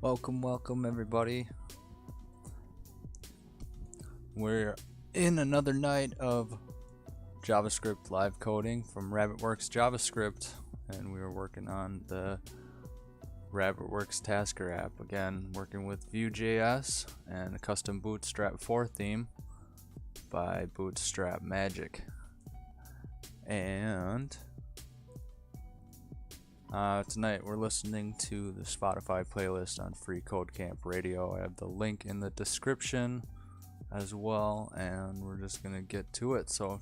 Welcome everybody. We're in another night of JavaScript live coding from RabbitWerks JavaScript, and we are working on the RabbitWerks Tasker app. Again, working with Vue.js and a custom Bootstrap 4 theme by Bootstrap Magic. And tonight we're listening to the Spotify playlist on freeCodeCamp radio. I have the link in the description as well, and we're just gonna get to it. So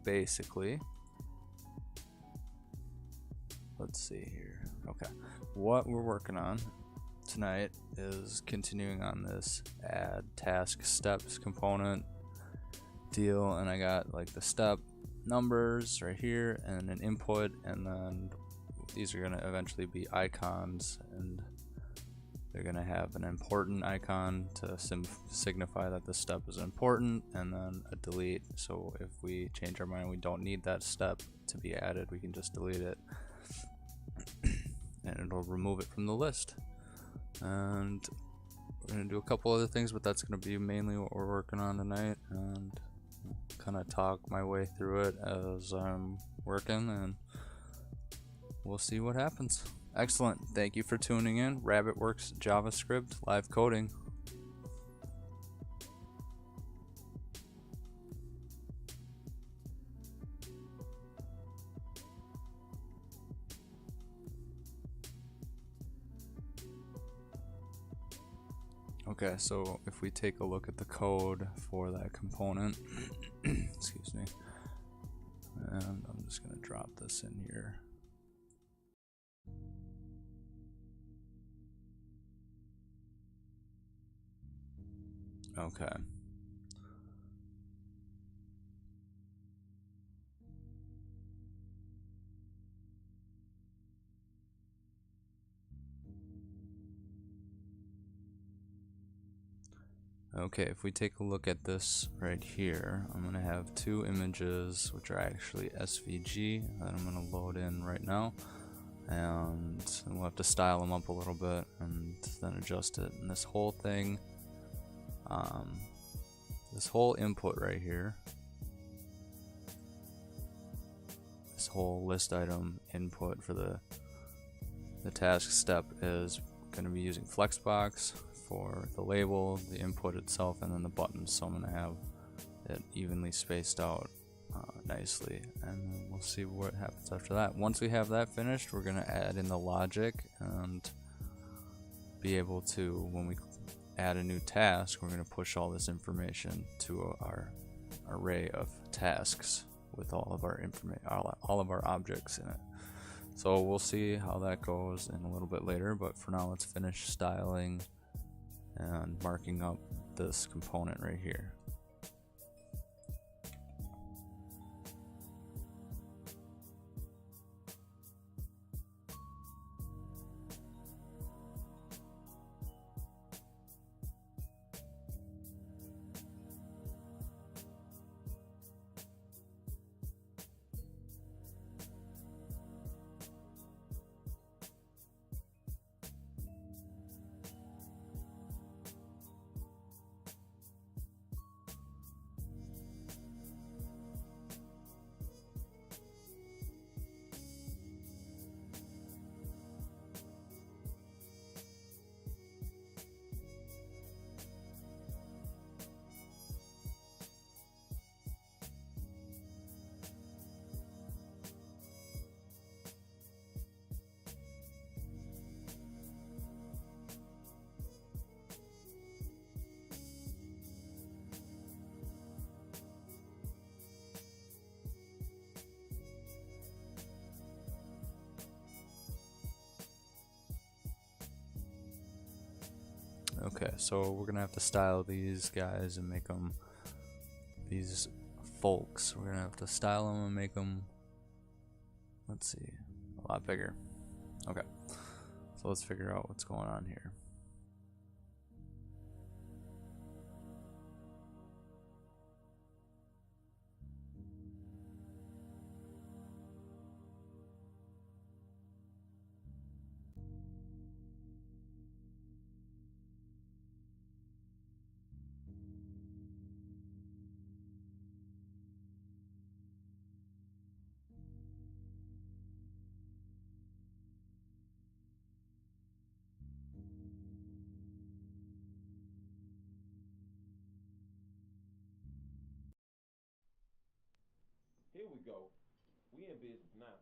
basically, let's see here. Okay, what we're working on tonight is continuing on this add task steps component deal, and I got like the step numbers right here and an input, and then these are going to eventually be icons, and they're going to have an important icon to signify that the step is important, and then a delete. So if we change our mind, we don't need that step to be added, we can just delete it and it'll remove it from the list. And we're going to do a couple other things, but that's going to be mainly what we're working on tonight, and kind of talk my way through it as I'm working, and we'll see what happens. Excellent. Thank you for tuning in. RabbitWerks JavaScript live coding. Okay, so if we take a look at the code for that component, excuse me, and I'm just going to drop this in here. Okay. Okay, if we take a look at this right here, I'm going to have two images which are actually SVG that I'm going to load in right now, and we'll have to style them up a little bit and then adjust it. And this whole thing, this whole input right here, this whole list item input for the task step is going to be using Flexbox for the label, the input itself, and then the buttons. So I'm going to have it evenly spaced out nicely, and then we'll see what happens after that. Once we have that finished, we're going to add in the logic and be able to, when we add a new task, we're going to push all this information to our array of tasks with all of our information, all of our objects in it. So we'll see how that goes in a little bit later, but for now let's finish styling and marking up this component right here. Okay, so we're gonna have to style these guys and make them, these folks, we're gonna have to style them and make them, let's see, a lot bigger. Okay, so let's figure out what's going on here. go. We in business now.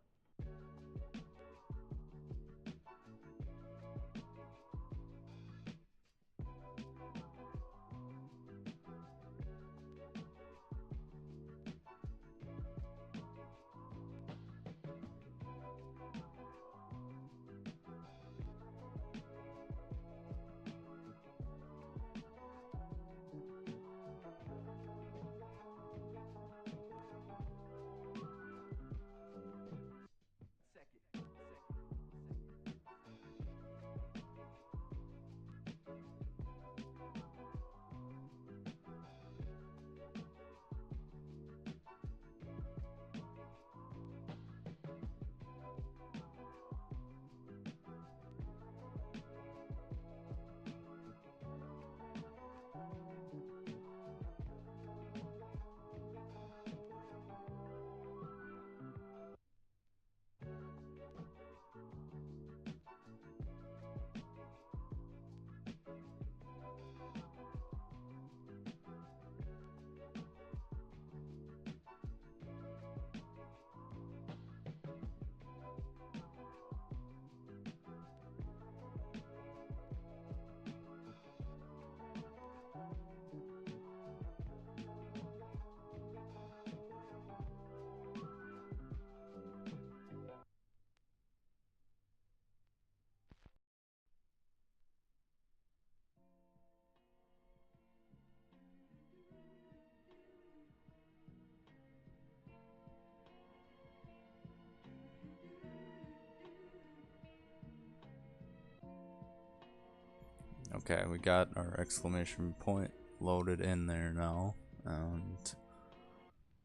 Okay, we got our exclamation point loaded in there now, and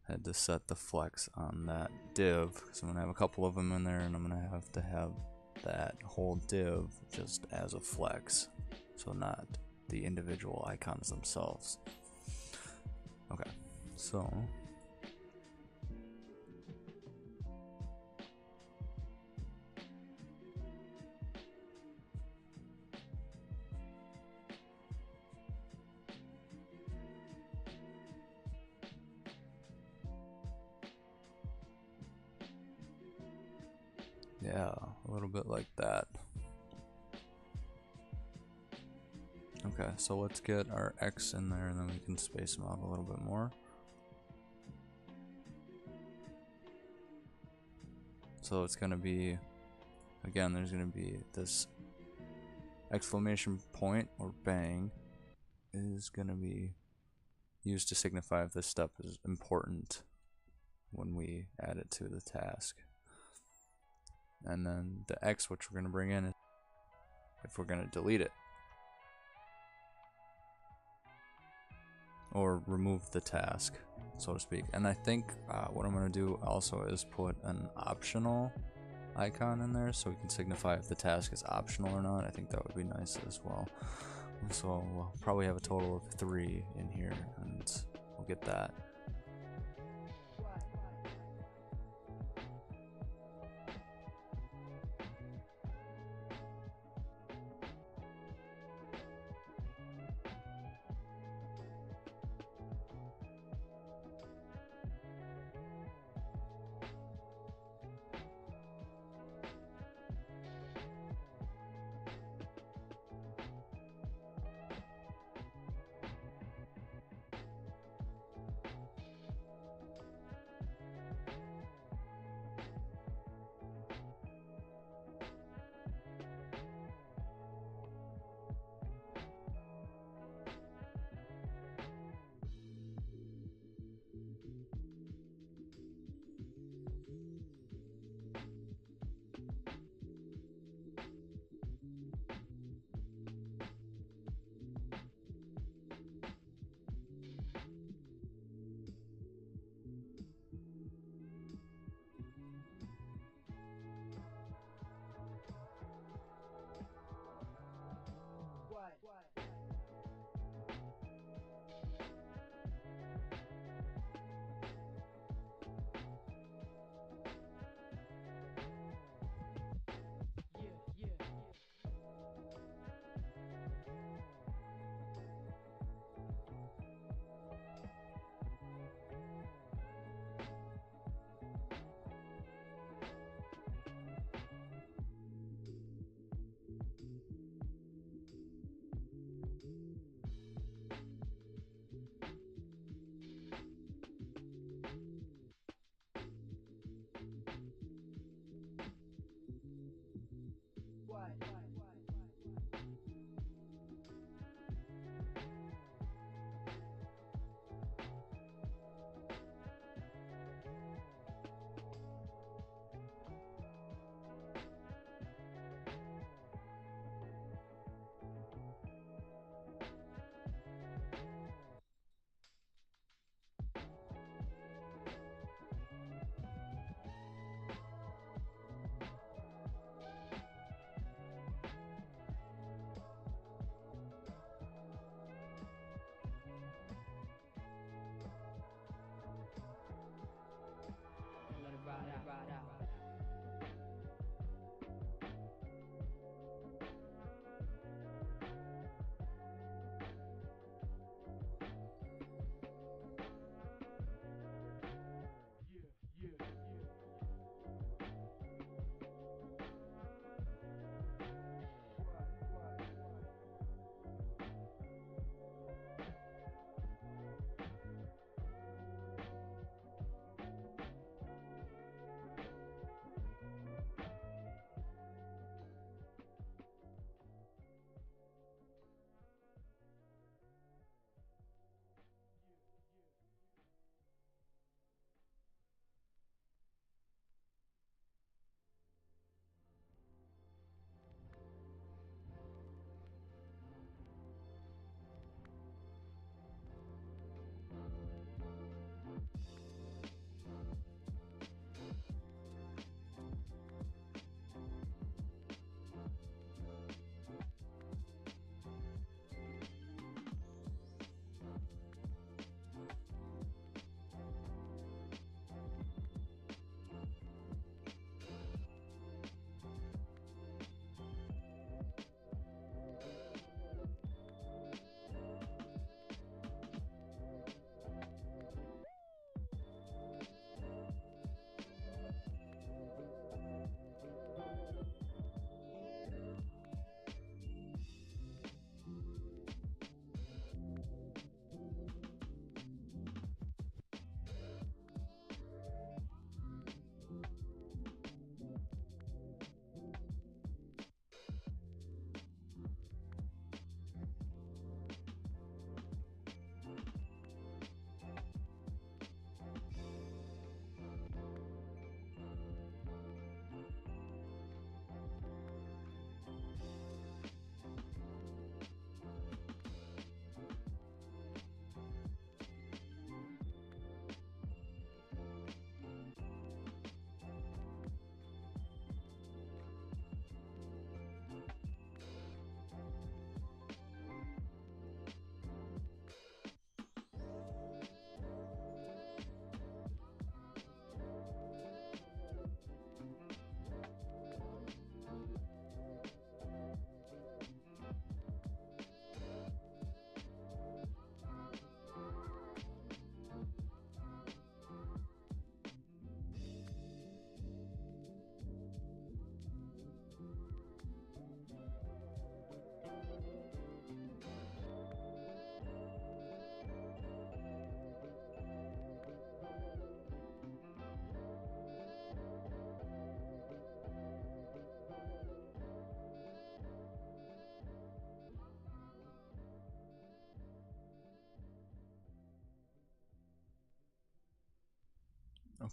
had to set the flex on that div because I'm gonna have a couple of them in there, and I'm gonna have to have that whole div just as a flex, so not the individual icons themselves. Okay, so yeah, a little bit like that. Okay, so let's get our X in there and then we can space them out a little bit more. So it's going to be, again, there's going to be this exclamation point or bang is going to be used to signify if this step is important when we add it to the task. And then the X, which we're going to bring in if we're going to delete it or remove the task, so to speak. And I think what I'm going to do also is put an optional icon in there so we can signify if the task is optional or not. I think that would be nice as well. So we'll probably have a total of 3 in here, and we'll get that.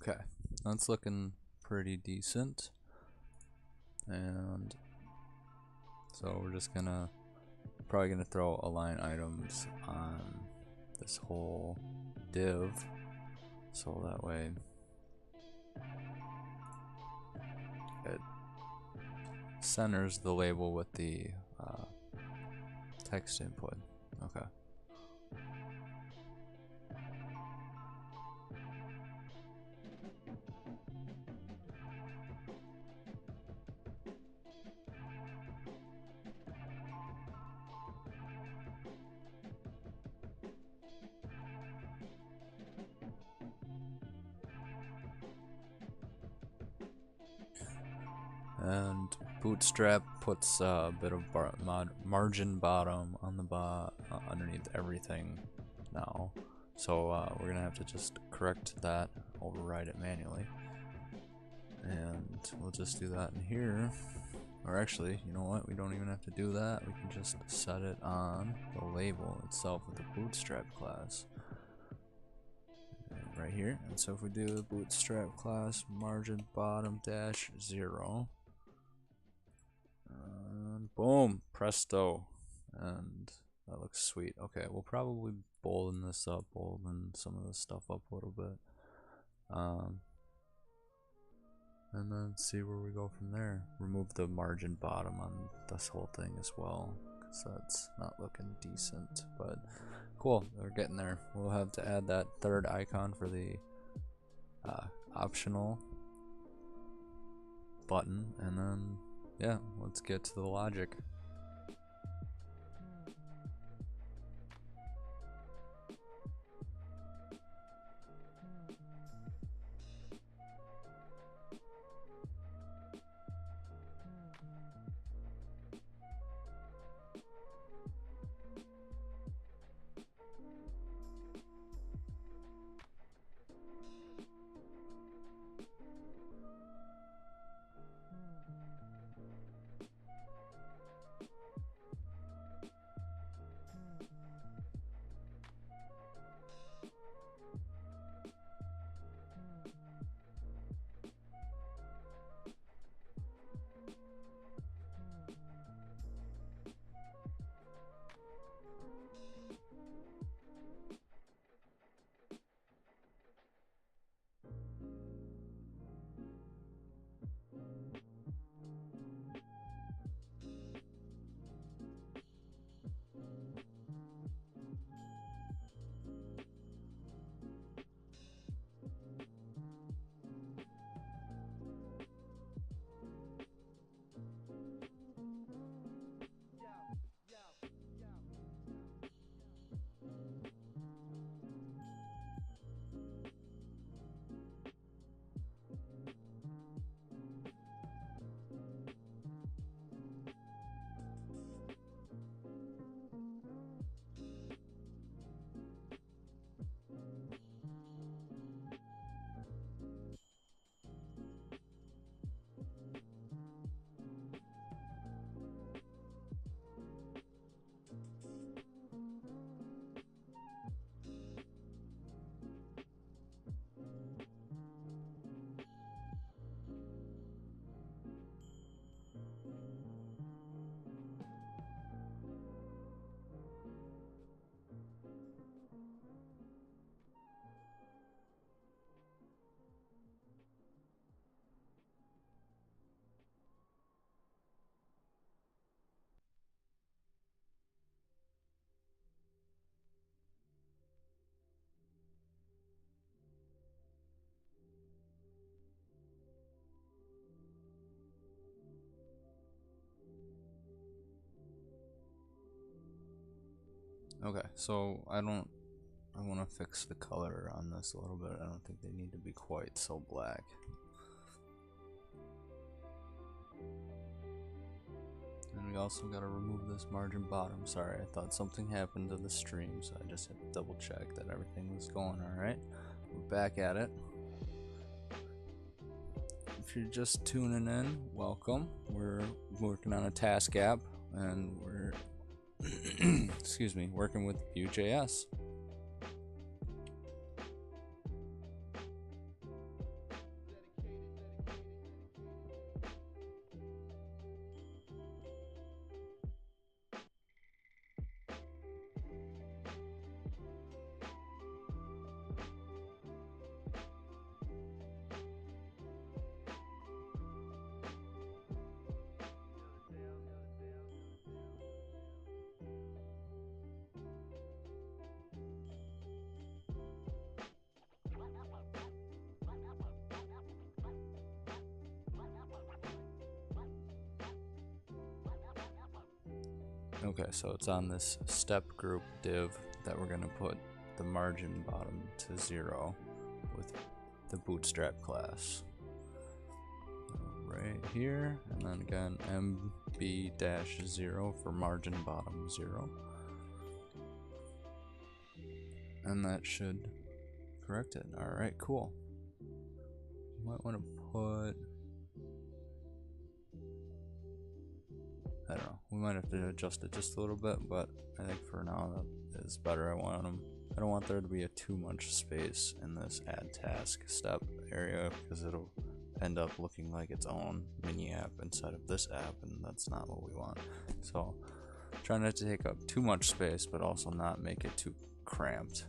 Okay, that's looking pretty decent. And so we're just probably gonna throw align items on this whole div, so that way it centers the label with the text input. Okay. And Bootstrap puts a bit of margin bottom on the underneath everything now. So we're gonna have to just correct that, override it manually, and we'll just do that in here. Or actually, you know what? We don't even have to do that. We can just set it on the label itself with the Bootstrap class. Right here. And so if we do Bootstrap class margin bottom dash 0. And boom, presto, and that looks sweet. Okay, we'll probably bolden this up, bolden some of this stuff up a little bit, and then see where we go from there. Remove the margin bottom on this whole thing as well, because that's not looking decent, but cool, we're getting there. We'll have to add that third icon for the optional button, and then yeah, let's get to the logic. Okay, so I want to fix the color on this a little bit. I don't think they need to be quite so black. And we also got to remove this margin bottom. Sorry, I thought something happened to the stream, so I just had to double check that everything was going alright. We're back at it. If you're just tuning in, welcome. We're working on a task app, and we're excuse me, working with Vue.js. Okay, so it's on this step group div that we're gonna put the margin bottom to 0 with the bootstrap class. Right here, and then again mb-0 for margin bottom 0. And that should correct it. Alright, cool. You might want to put, I don't know, we might have to adjust it just a little bit, but I think for now that is better. I don't want there to be too much space in this add task step area, because it'll end up looking like its own mini app inside of this app, and that's not what we want. So try not to take up too much space, but also not make it too cramped.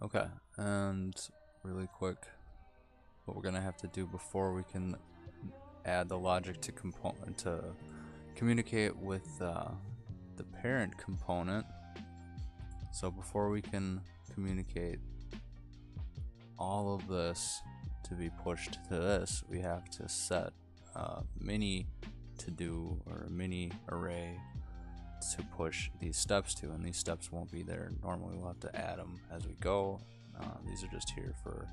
Okay, and really quick, what we're gonna have to do before we can add the logic to communicate with the parent component. So before we can communicate all of this to be pushed to this, we have to set a mini to do or a mini array to push these steps to, and these steps won't be there. Normally we'll have to add them as we go. These are just here for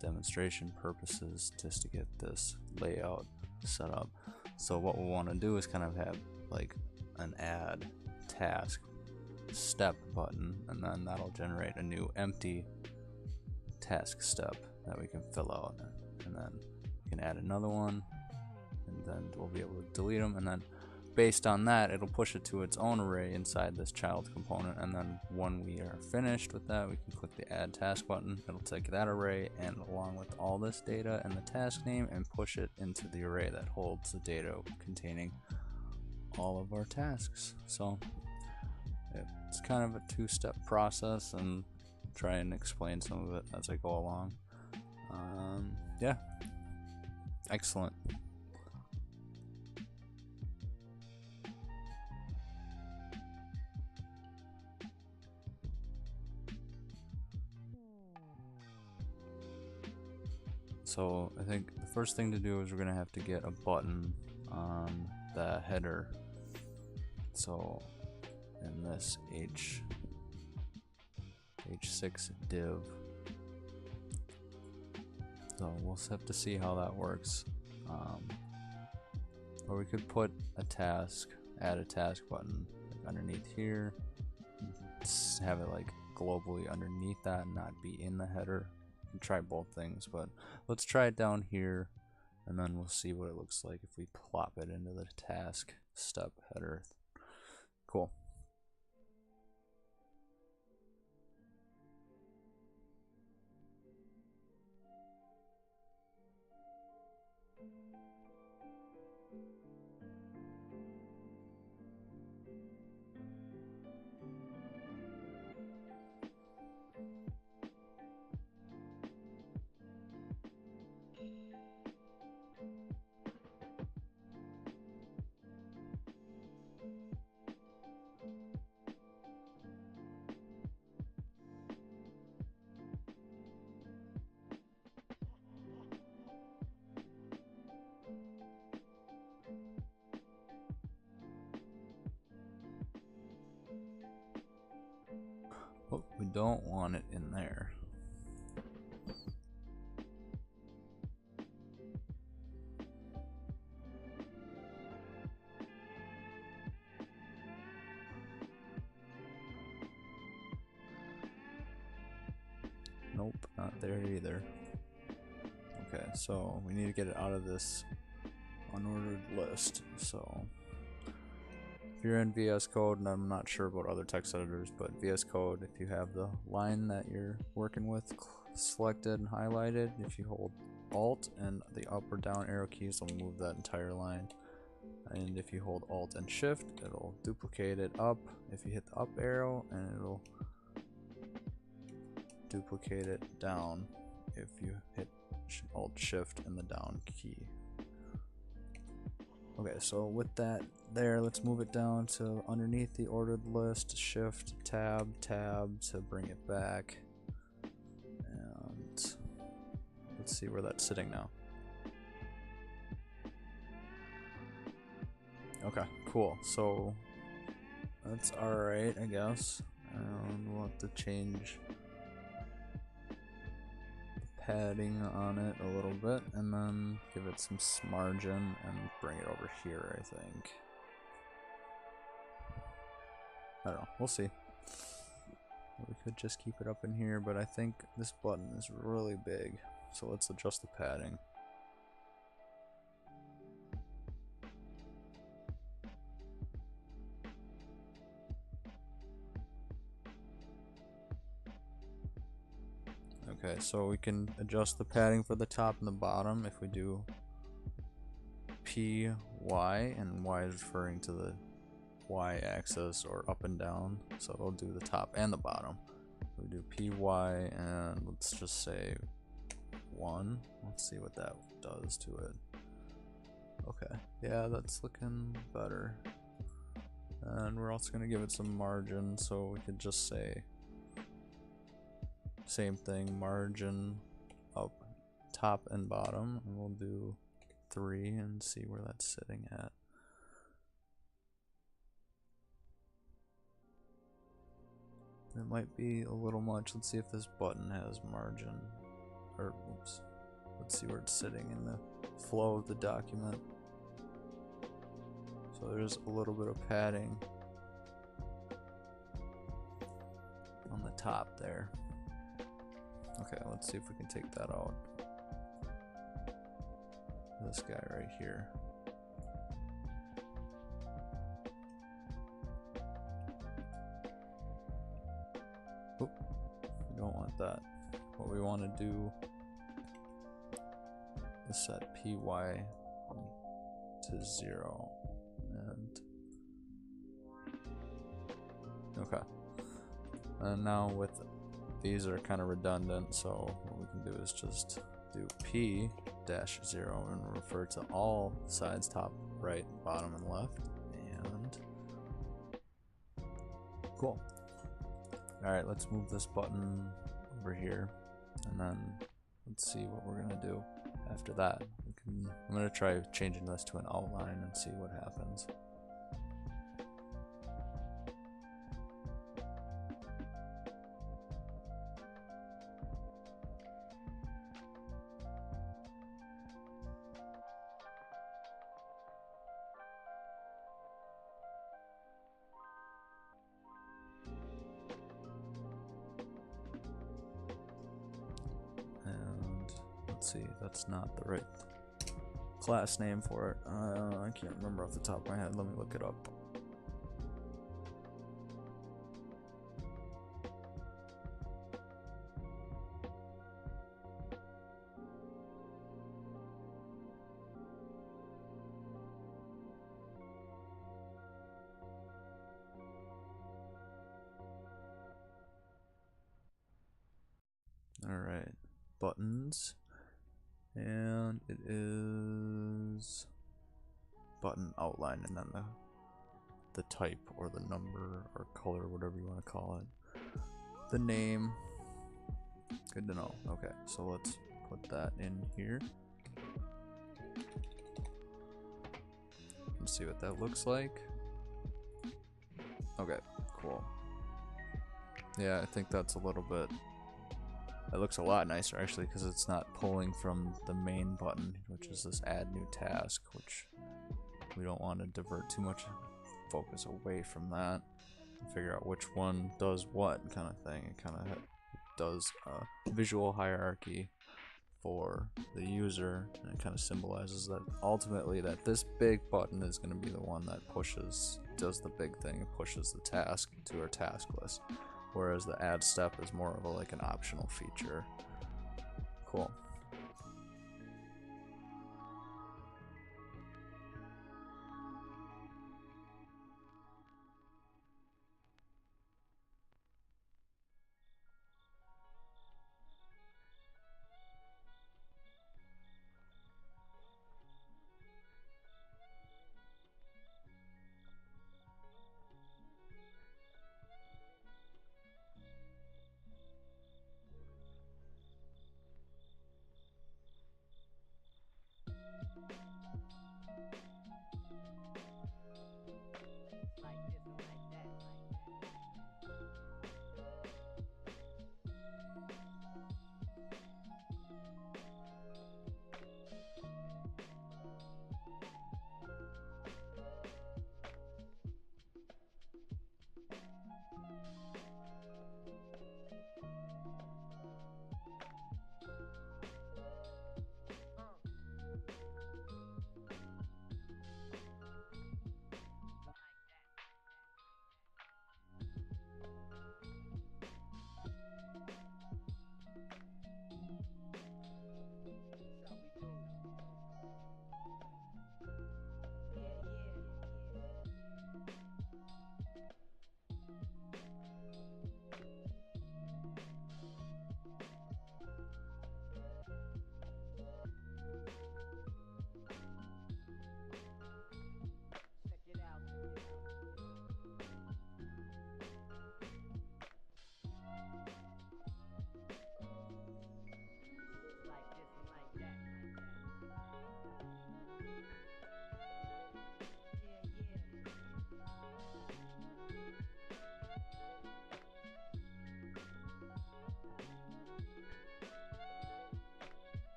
demonstration purposes, just to get this layout set up. So what we want to do is kind of have like an add task step button, and then that'll generate a new empty task step that we can fill out, and then we can add another one, and then we'll be able to delete them, and then based on that it'll push it to its own array inside this child component. And then when we are finished with that, we can click the add task button. It'll take that array and along with all this data and the task name and push it into the array that holds the data containing all of our tasks. So it's kind of a two-step process, and try and explain some of it as I go along. Yeah, excellent. So I think the first thing to do is we're gonna have to get a button on the header. So in this H6 div, so we'll have to see how that works. Or we could put a task, add a task button like underneath here, just have it like globally underneath that and not be in the header. Try both things, but let's try it down here, and then we'll see what it looks like if we plop it into the task step header. Cool. But we don't want it in there. there either. Okay, so we need to get it out of this unordered list. So if you're in VS Code, and I'm not sure about other text editors, but VS Code, if you have the line that you're working with selected and highlighted, if you hold Alt and the up or down arrow keys will move that entire line. And if you hold Alt and Shift, it'll duplicate it up. If you hit the up arrow, and it'll duplicate it down if you hit Alt Shift and the down key. Okay, so with that there, let's move it down to underneath the ordered list, Shift, Tab, Tab to bring it back. And let's see where that's sitting now. Okay, cool. So that's alright, I guess. And we'll have to change the padding on it a little bit and then give it some margin and bring it over here, I think. I don't know, we'll see. We could just keep it up in here, but I think this button is really big, so let's adjust the padding. Okay, so we can adjust the padding for the top and the bottom if we do P, Y, and Y is referring to the Y axis or up and down, so it'll do the top and the bottom. We do PY and let's just say 1. Let's see what that does to it. Okay, yeah, that's looking better. And we're also going to give it some margin, so we could just say same thing, margin up top and bottom, and we'll do 3 and see where that's sitting at. It might be a little much. Let's see if this button has margin, or oops, let's see where it's sitting in the flow of the document. So there's a little bit of padding on the top there. Okay, let's see if we can take that out. This guy right here. Oop, we don't want that. What we want to do is set PY to 0. And okay. And now with these are kind of redundant, so what we can do is just do P-0 and refer to all sides, top, right, bottom, and left. And cool. Alright, let's move this button over here, and then let's see what we're gonna do after that. I'm gonna try changing this to an outline and see what happens. See, that's not the right class name for it. I can't remember off the top of my head. Let me look it up. All right, buttons. And it is button outline and then the type or the number or color, whatever you want to call it. The name. Good to know. Okay, so let's put that in here. Let's see what that looks like. Okay, cool. Yeah, I think that's a little bit. It looks a lot nicer actually because it's not pulling from the main button, which is this add new task, which we don't want to divert too much focus away from that. Figure out which one does what kind of thing. It kind of does a visual hierarchy for the user, and it kind of symbolizes that ultimately that this big button is going to be the one that does the big thing. It pushes the task to our task list, whereas the add step is more of like an optional feature. Cool.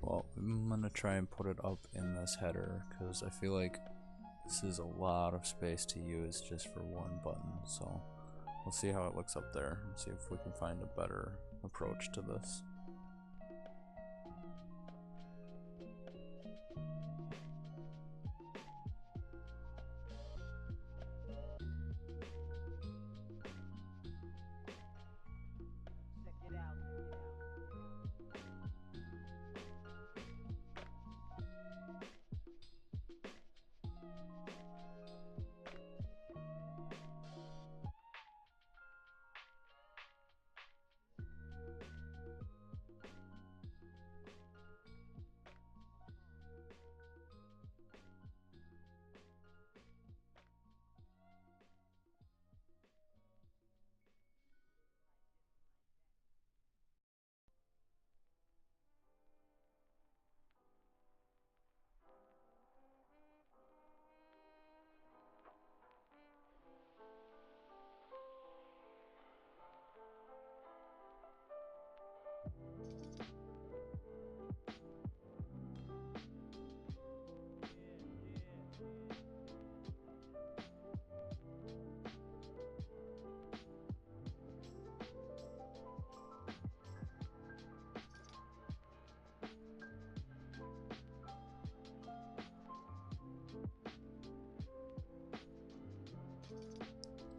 Well, I'm gonna try and put it up in this header because I feel like this is a lot of space to use just for one button. So we'll see how it looks up there and see if we can find a better approach to this.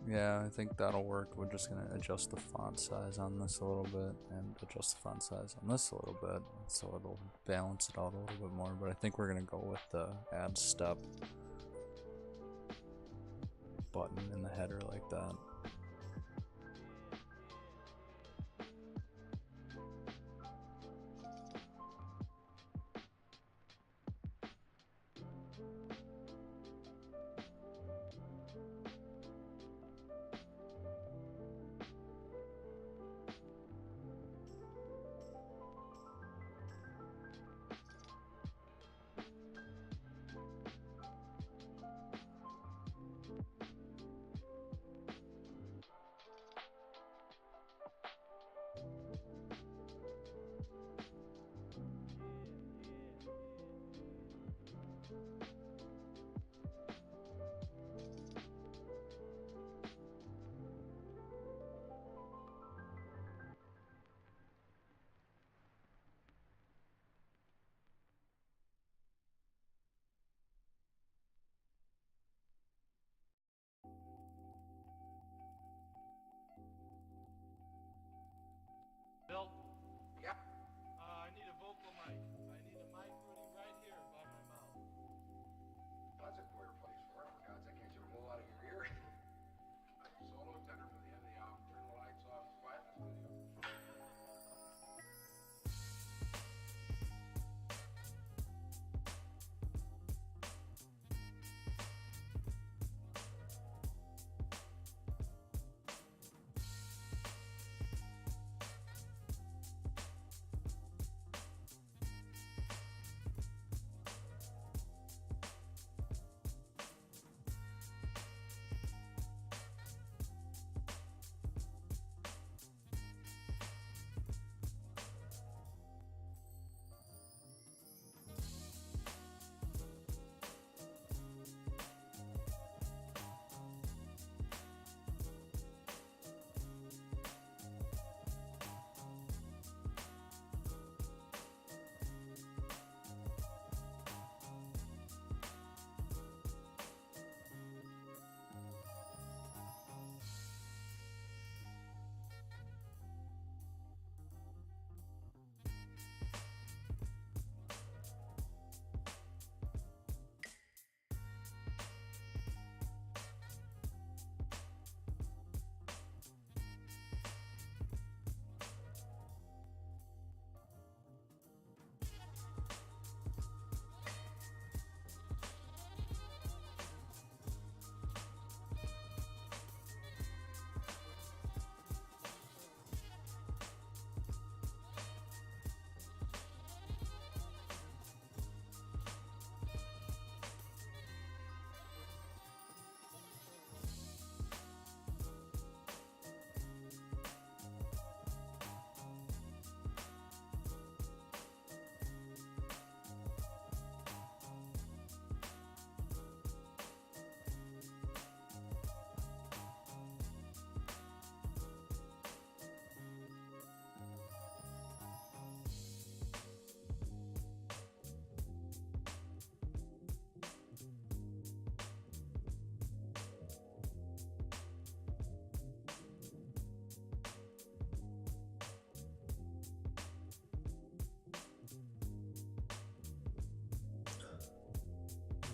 Yeah, I think that'll work. We're just gonna adjust the font size on this a little bit and adjust the font size on this a little bit so it'll balance it out a little bit more, but I think we're gonna go with the add step button in the header like that.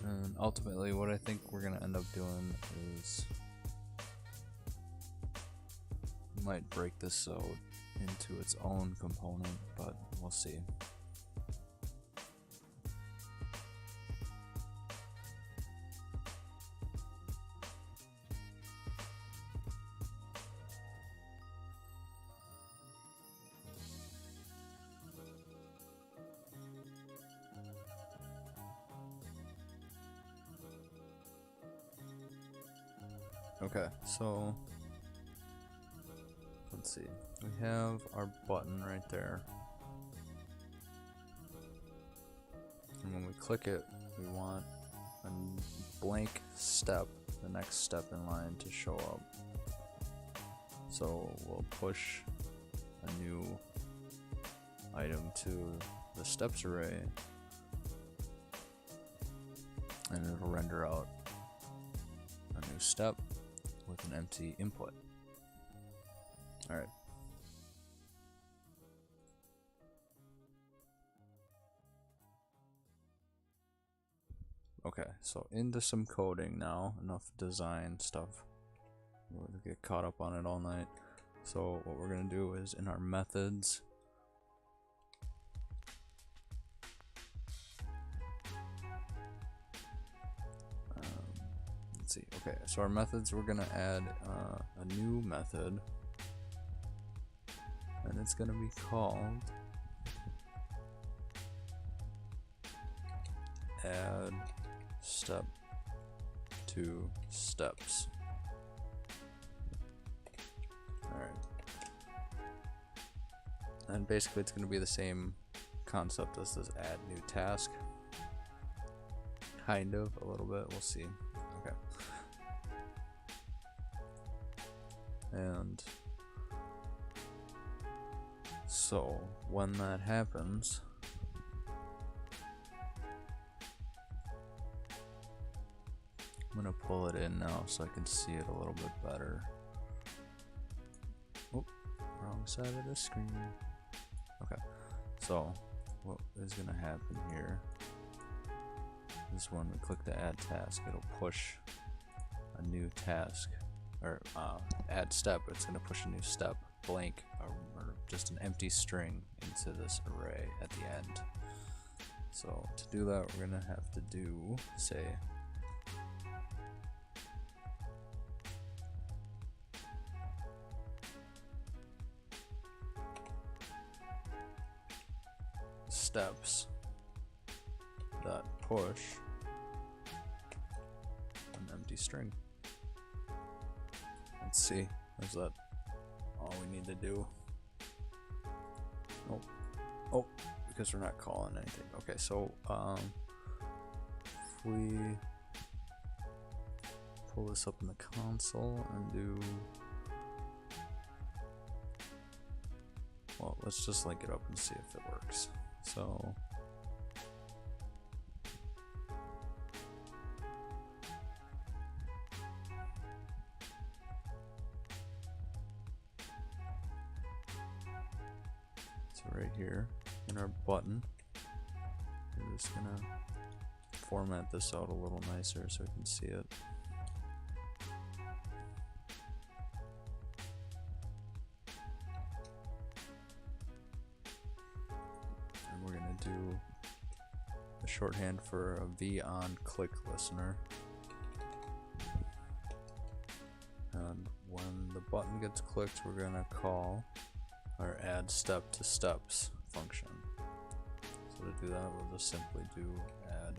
And ultimately what I think we're going to end up doing is might break this out into its own component, but we'll see. Okay, so let's see. We have our button right there. And when we click it, we want a blank step, the next step in line, to show up. So we'll push a new item to the steps array, and it'll render out a new step with an empty input. Alright. Okay, so into some coding now, enough design stuff. We'll get caught up on it all night. So what we're going to do is in our methods, let's see, okay, so our methods, we're going to add a new method, and it's going to be called add step to steps. Alright. And basically it's going to be the same concept as this add new task. Kind of, a little bit, we'll see. Okay. And so when that happens, I'm gonna pull it in now so I can see it a little bit better. Oh, wrong side of the screen. Okay, so what is gonna happen here is when we click the add task, it'll push a new task, or add step. It's gonna push a new step blank, or just an empty string into this array at the end. So to do that, we're gonna have to do, say, steps dot push an empty string. Let's see, is that all we need to do? Nope. Oh, because we're not calling anything. Okay, so if we pull this up in the console and do, well, let's just link it up and see if it works. So right here in our button, we're just gonna format this out a little nicer so we can see it. And we're gonna do a shorthand for a V on click listener. And when the button gets clicked, we're gonna call our add step to steps function. So to do that, we'll just simply do add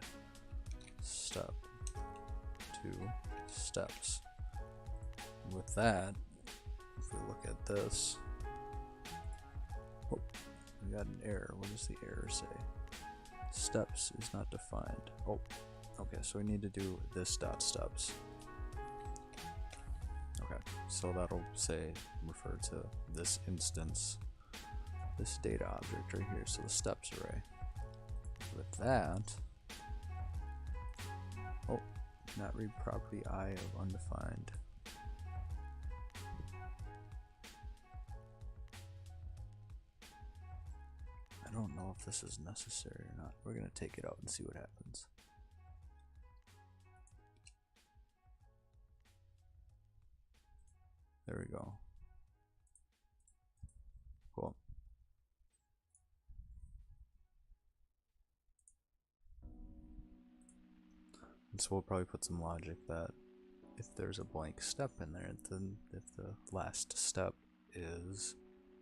step to steps. With that, if we look at this, oh, we got an error. What does the error say? Steps is not defined. Oh, okay, so we need to do this dot steps. Okay, so that'll say refer to this instance, this data object right here, so the steps array. With that, oh, not read property I of undefined. I don't know if this is necessary or not. We're gonna take it out and see what happens. There we go. Cool. And so we'll probably put some logic that if there's a blank step in there, then if the last step is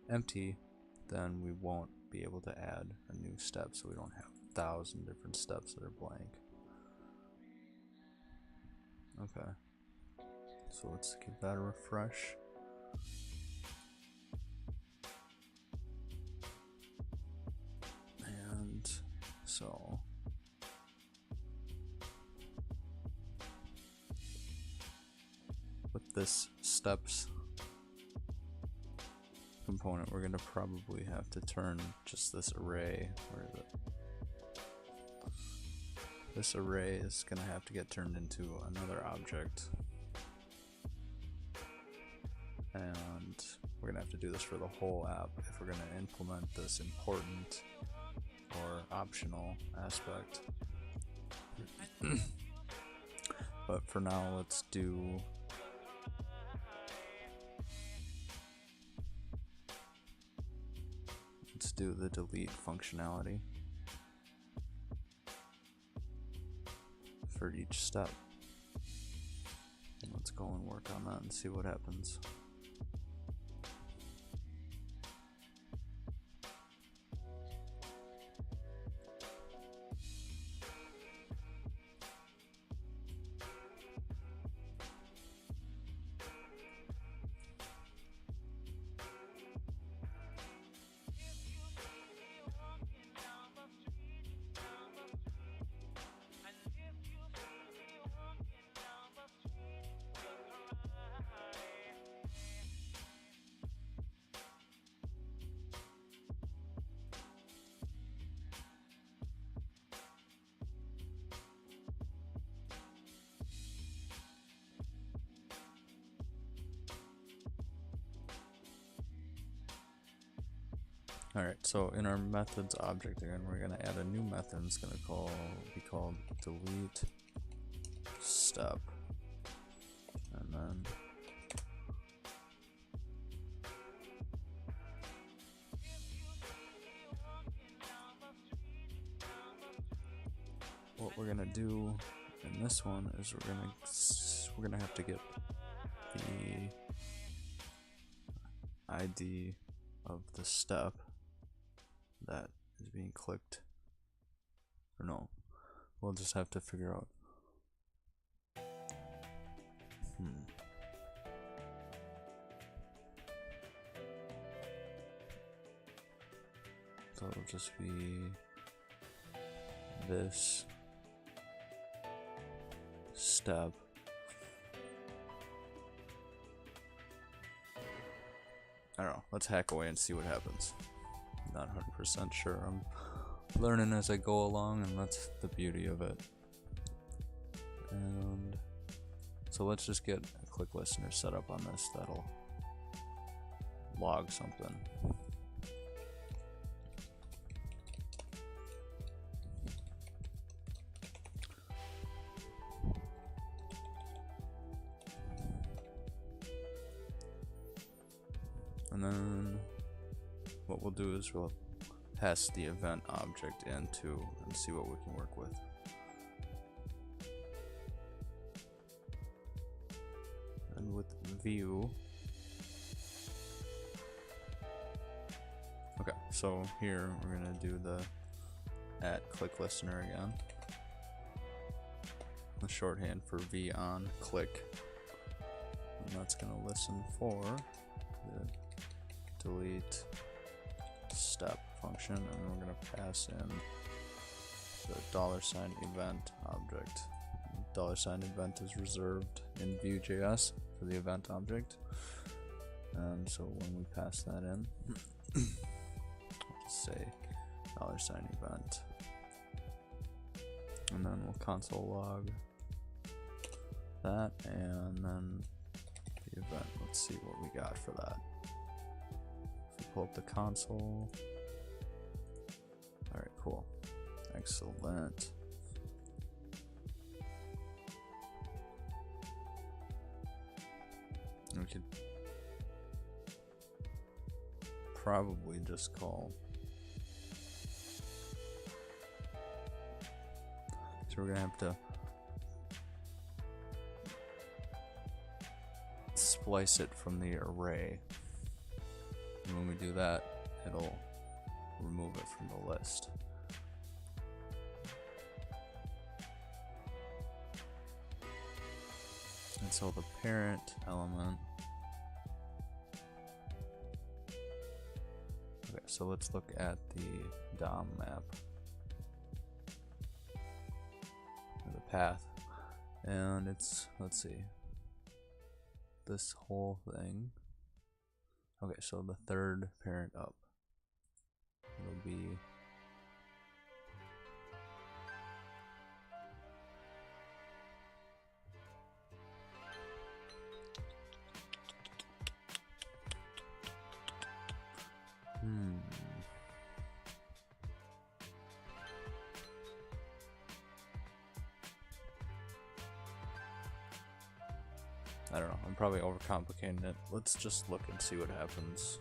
empty, then we won't be able to add a new step, so we don't have 1,000 different steps that are blank. Okay, so let's give that a refresh. And so with this steps component, we're going to probably have to turn just this array, where is it? This array is going to have to get turned into another object, and we're going to have to do this for the whole app if we're going to implement this important or optional aspect. But for now, let's do the delete functionality for each step. And let's go and work on that and see what happens. Alright, so in our methods object again, we're going to add a new method. It's going to be called delete step, and then what we're going to do in this one is we're going to have to get the ID of the step that is being clicked, or no, we'll just have to figure out so it'll just be this step I don't know, let's hack away and see what happens. Not 100% sure. I'm learning as I go along, and that's the beauty of it. And so let's just get a click listener set up on this that'll log something. And then what we'll do is we'll pass the event object into and see what we can work with. And with Vue, okay, so here we're gonna do the @clickListener again. The shorthand for V on click, and that's gonna listen for the delete step function, and we're going to pass in the $event object. $event is reserved in Vue.js for the event object, and so when we pass that in, let's say $event, and then we'll console log that, and then the event. Let's see what we got for that. Pull up the console. Alright, cool. Excellent. We could probably just call. So we're gonna have to splice it from the array. And when we do that, it'll remove it from the list. And so the parent element. Okay, so let's look at the DOM map. Or the path. And it's, let's see, this whole thing. Okay, so the third parent up. It'll be I don't know, I'm probably overcomplicating it. Let's just look and see what happens.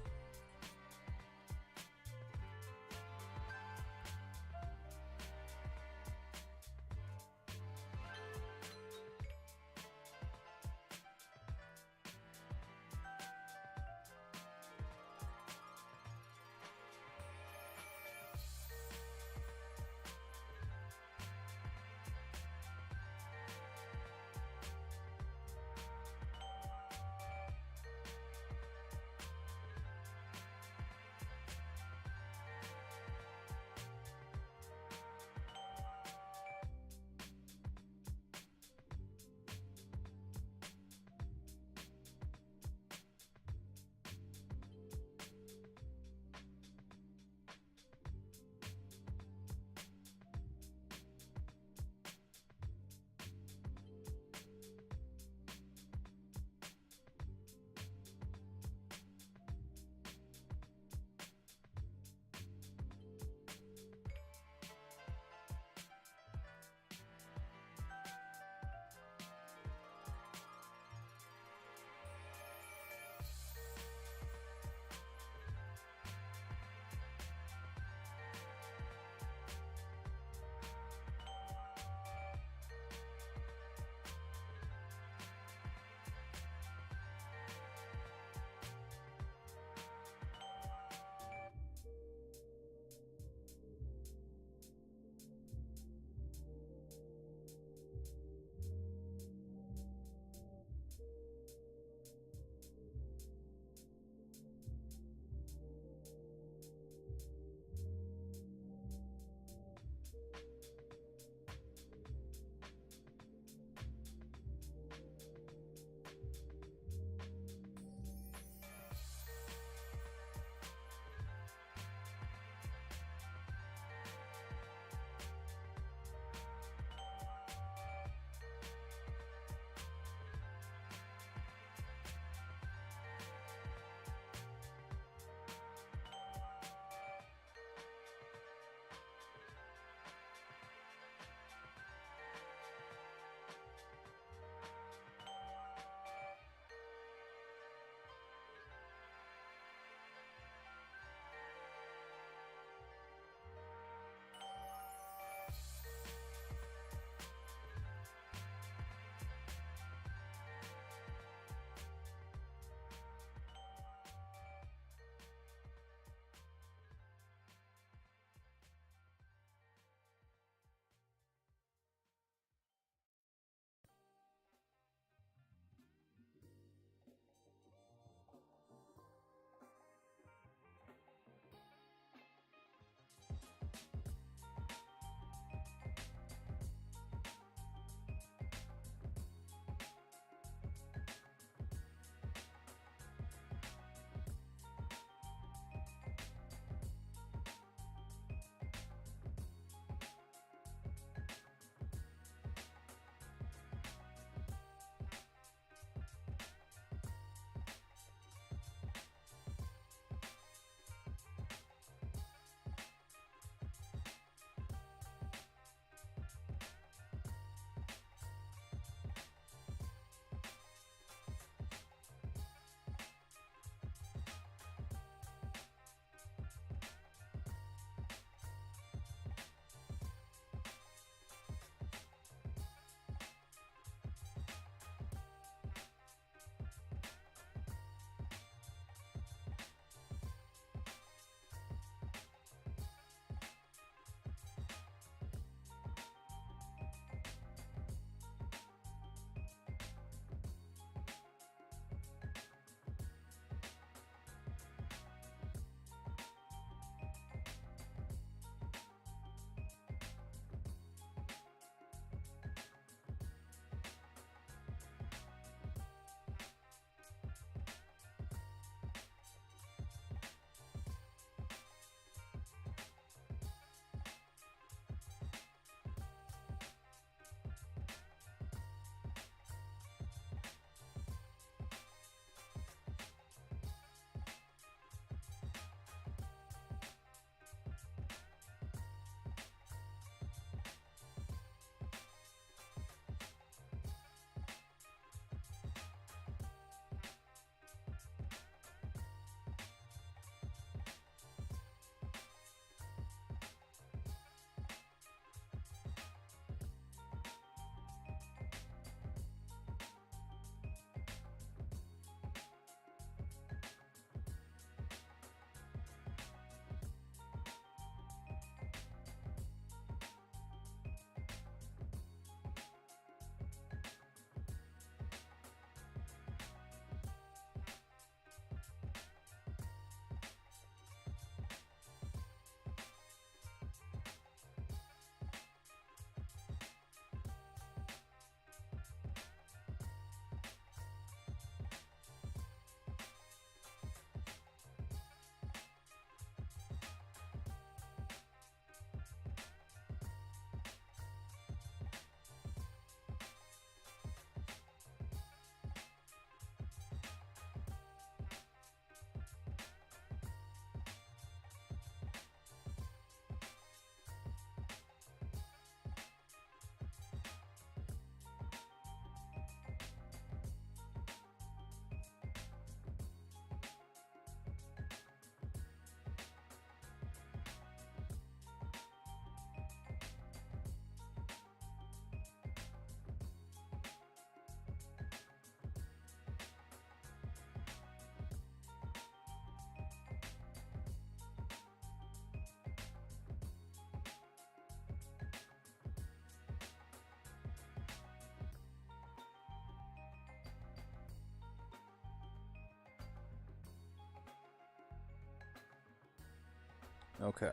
Okay,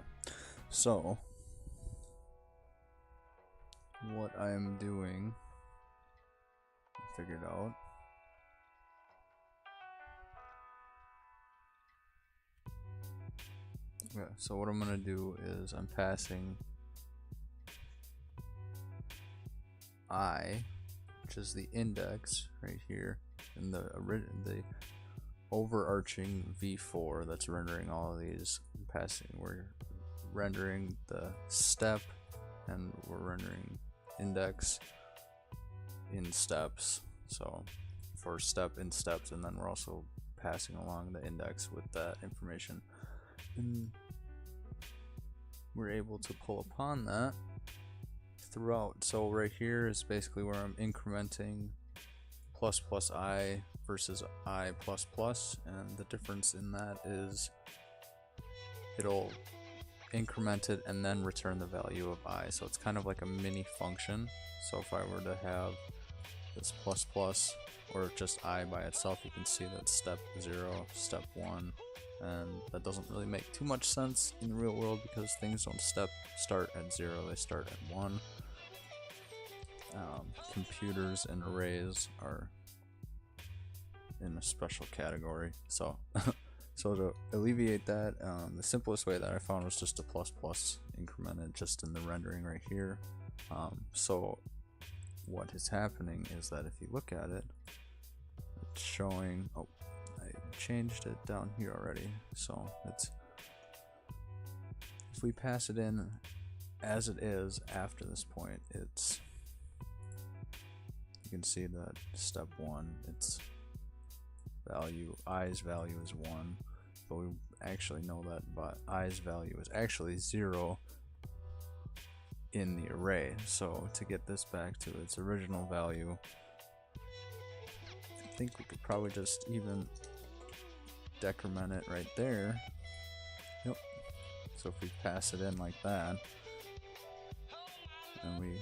so what I am doing, I figured out. Okay, so what I'm gonna do is I'm passing I, which is the index right here, in the overarching v4 that's rendering all of these. We're rendering the step, and we're rendering index in steps. So for step in steps, and then we're also passing along the index with that information. And we're able to pull upon that throughout. So right here is basically where I'm incrementing plus plus I versus I plus plus, and the difference in that is it'll increment it and then return the value of I. So it's kind of like a mini function. So if I were to have this plus plus or just I by itself, you can see that step 0, step 1, and that doesn't really make too much sense in the real world because things don't start at 0, they start at 1. Computers and arrays are in a special category. So so to alleviate that, the simplest way that I found was just a plus plus incremented just in the rendering right here. So what is happening is that if you look at it, it's showing, oh, I changed it down here already. So it's, if we pass it in as it is after this point, it's, you can see that step 1, its value, I's value is 1, but we actually know that but I's value is actually 0 in the array. So to get this back to its original value, I think we could probably just even decrement it right there. Yep. So if we pass it in like that, and we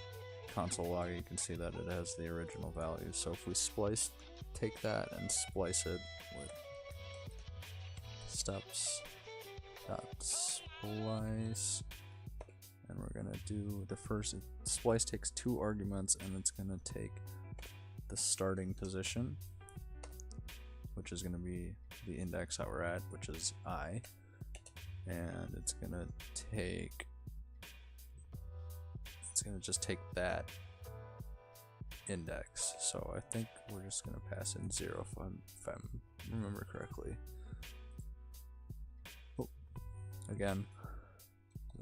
console log it, you can see that it has the original value. So if we take that and splice it with steps dot splice, and we're gonna do the first splice takes 2 arguments, and it's gonna take the starting position, which is gonna be the index that we're at, which is I, and it's gonna just take that index. So I think we're just gonna pass in 0 if I remember correctly. Oh, again,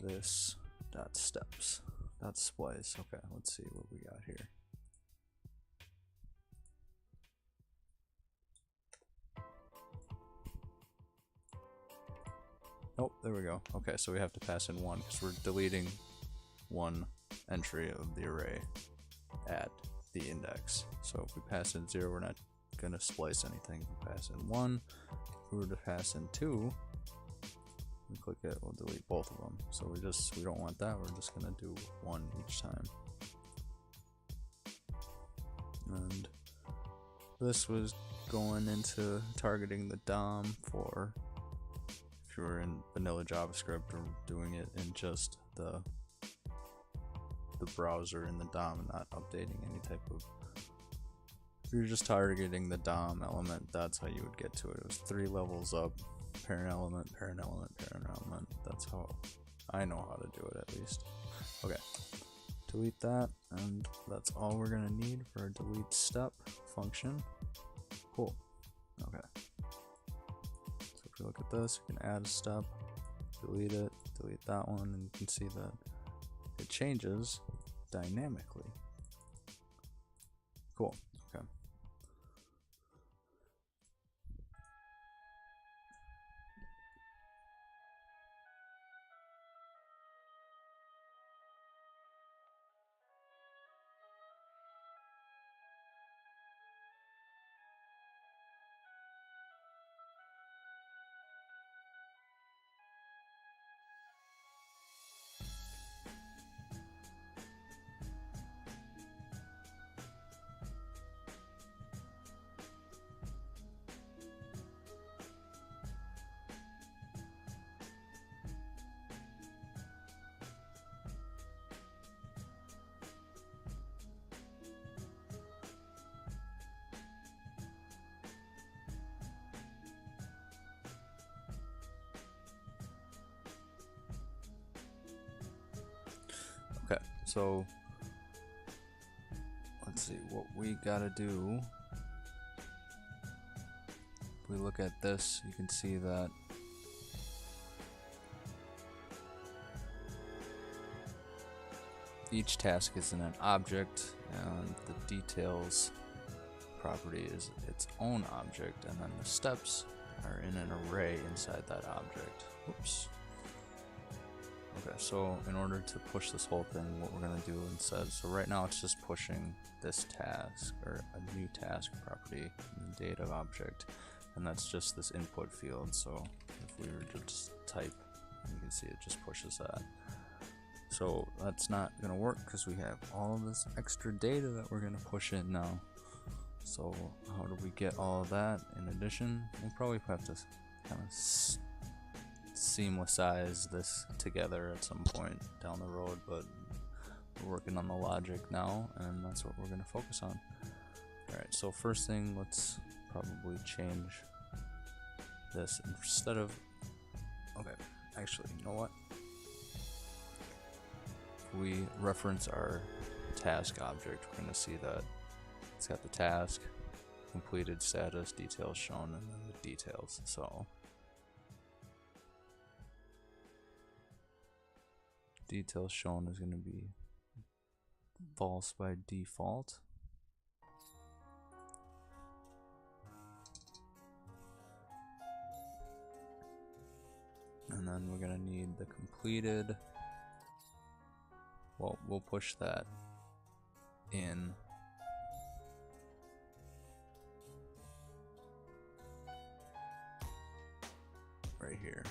this dot steps dot splice. Okay, let's see what we got here. Oh, there we go. Okay, so we have to pass in 1 because we're deleting 1 entry of the array at the index. So if we pass in 0, we're not going to splice anything. If we pass in 1, if we were to pass in 2, we click it, we'll delete both of them. So we don't want that, we're just going to do 1 each time. And this was going into targeting the DOM for if you were in vanilla JavaScript or doing it in just the browser in the DOM and not updating any type of, if you're just targeting the DOM element, that's how you would get to it. It was 3 levels up, parent element, parent element, parent element. That's how I know how to do it, at least. Okay, delete that, and that's all we're gonna need for a delete step function. Cool. Okay, so if you look at this, you can add a step, delete it, delete that one, and you can see that it changes dynamically. Cool. Okay. So let's see what we gotta do. If we look at this, you can see that each task is in an object, and the details property is its own object, and then the steps are in an array inside that object. Oops. Okay, so in order to push this whole thing, what we're going to do instead, so right now it's just pushing this task, or a new task property in the data object, and that's just this input field. So if we were to just type, you can see it just pushes that. So that's not going to work because we have all of this extra data that we're going to push in now. So how do we get all of that in addition? We'll probably have to kind of seamlessize this together at some point down the road, but we're working on the logic now, and that's what we're going to focus on. Alright, so first thing, let's probably change this instead of, okay, actually, you know what? If we reference our task object, we're going to see that it's got the task, completed status, details shown, and then the details. So details shown is going to be false by default. And then we're going to need the completed. Well, we'll push that in. Right here.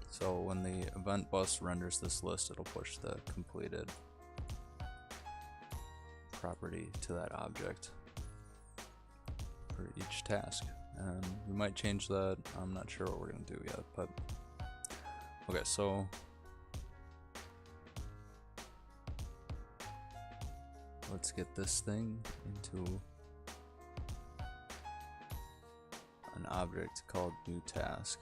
So when the event bus renders this list, it'll push the completed property to that object for each task. And we might change that. I'm not sure what we're going to do yet, but okay, so let's get this thing into an object called new task.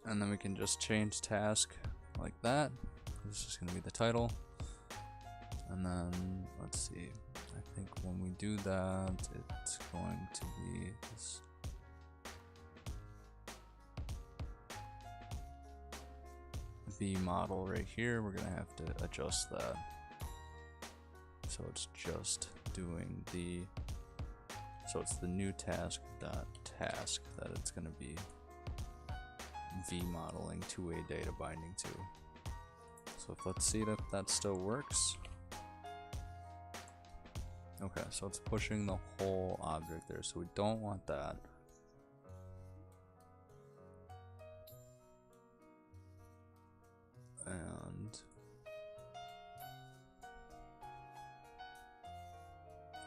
And then we can just change task like that. This is going to be the title. And then let's see, I think when we do that, it's going to be this V model right here. We're going to have to adjust that. So it's just doing the, so it's the new task dot task that it's going to be V modeling two-way data binding to. So let's see if that still works. Okay, so it's pushing the whole object there, so we don't want that. And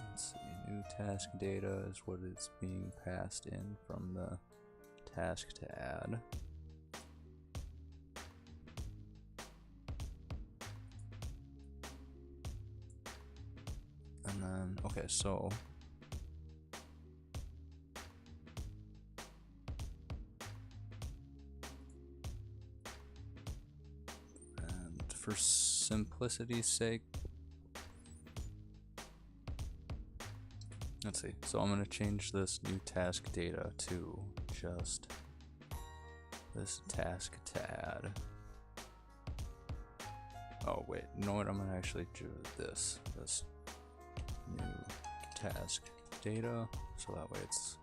let's see, new task data is what is being passed in from the task to add. And then, okay, so and for simplicity's sake, let's see, so I'm going to change this new task data to just this task to add. Oh wait, you know what, I'm going to actually do this new task data, so that way it's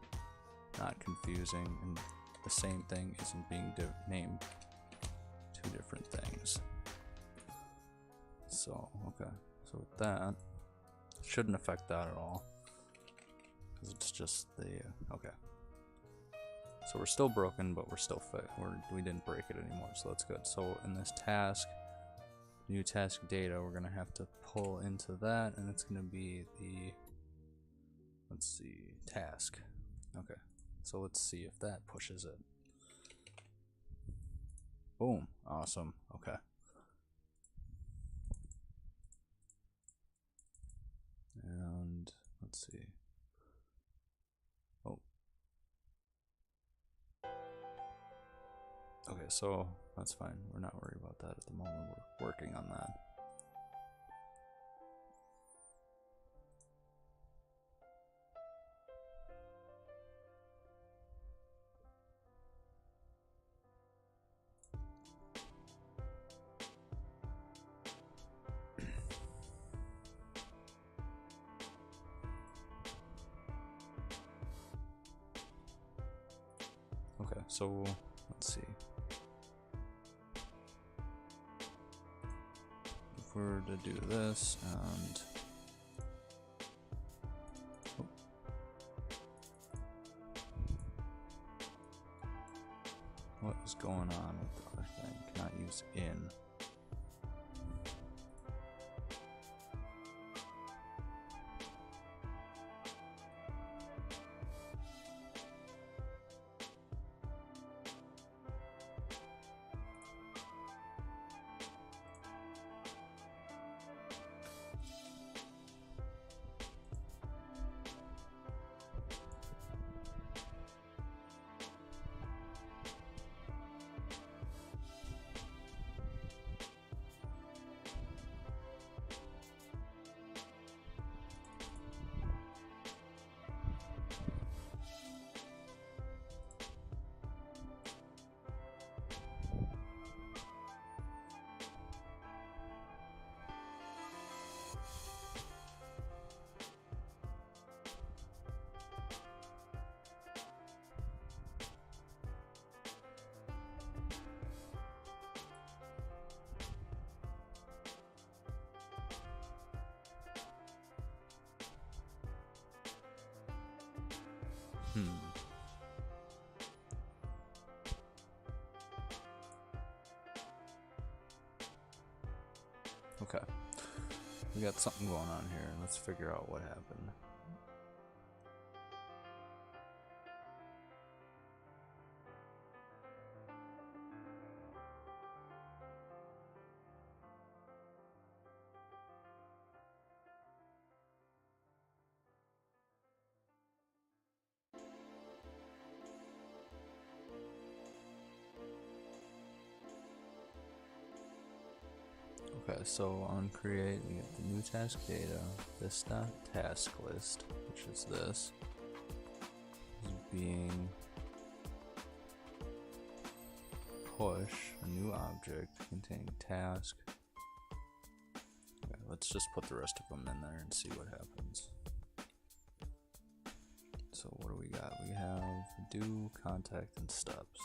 not confusing and the same thing isn't being named two different things. So okay, so with that, it shouldn't affect that at all because it's just the okay. So we're still broken, but we're still fit. We didn't break it anymore, so that's good. So in this task, new task data, we're gonna have to pull into that, and it's gonna be the let's see, task. Okay, so let's see if that pushes it. Boom, awesome, okay. And let's see. Oh. Okay, so that's fine. We're not worried about that at the moment. We're working on that. Okay, so let's see. If we're to do this and what is going on with the other thing? Cannot use in. Okay, we got something going on here. Let's figure out what happened. Okay, so on create, we get the new task data, this task list, which is this, is being push a new object containing task. Okay, let's just put the rest of them in there and see what happens. So what do we got? We have do, contact, and steps.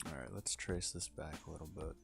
Alright, let's trace this back a little bit.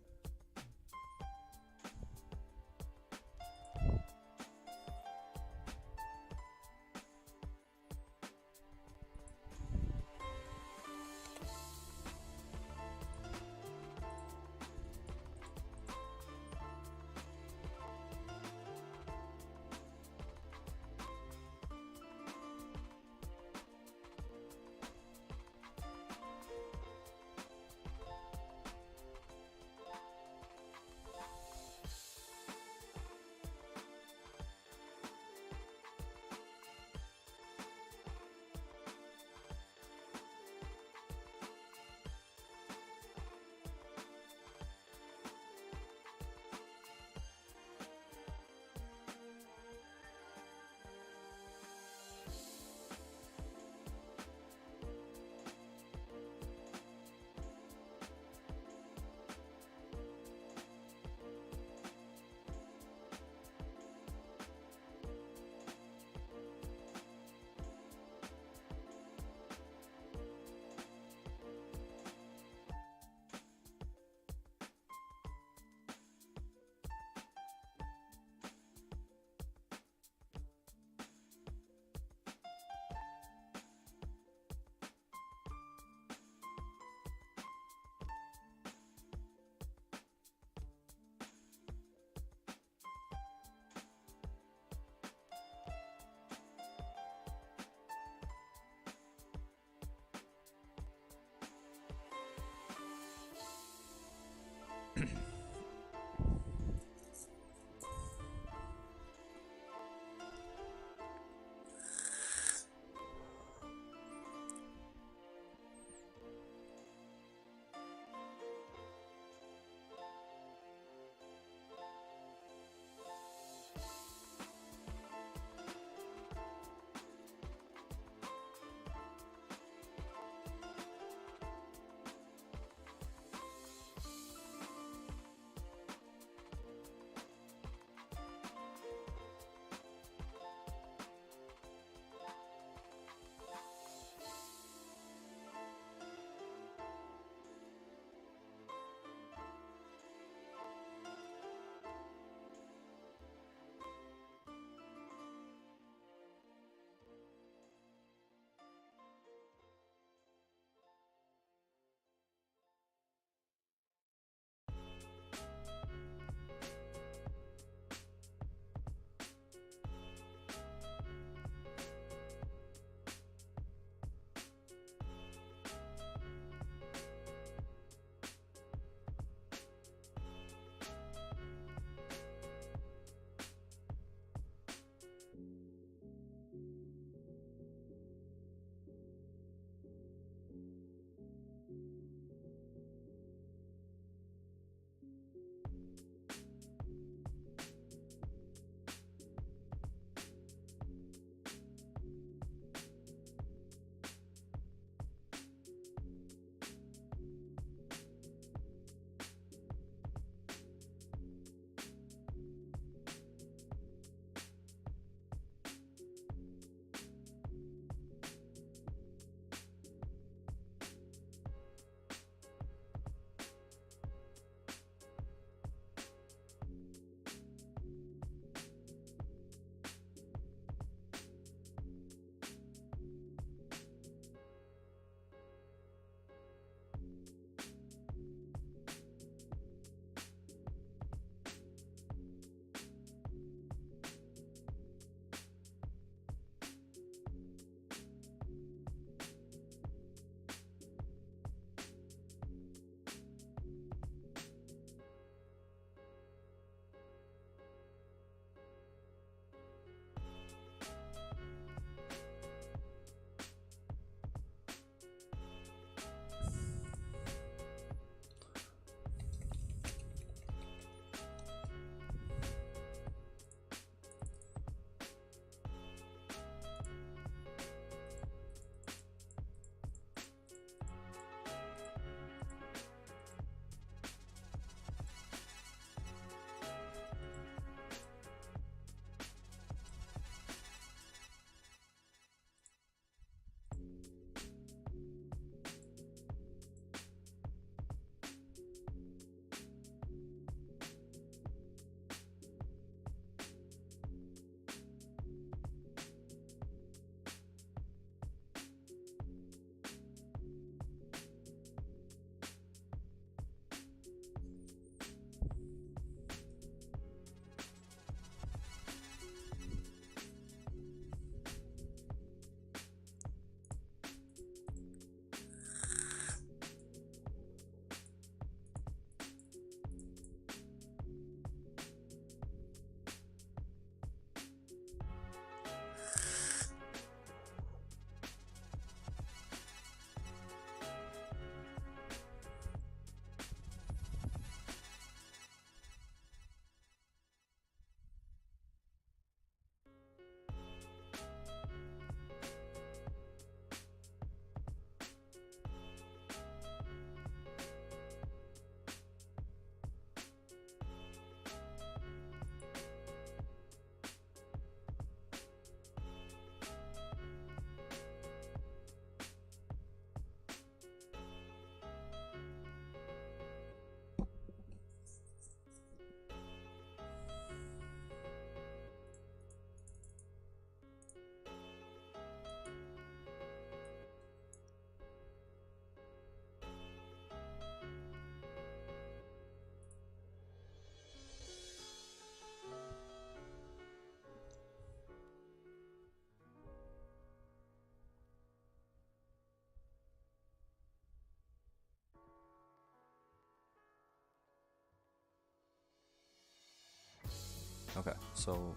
So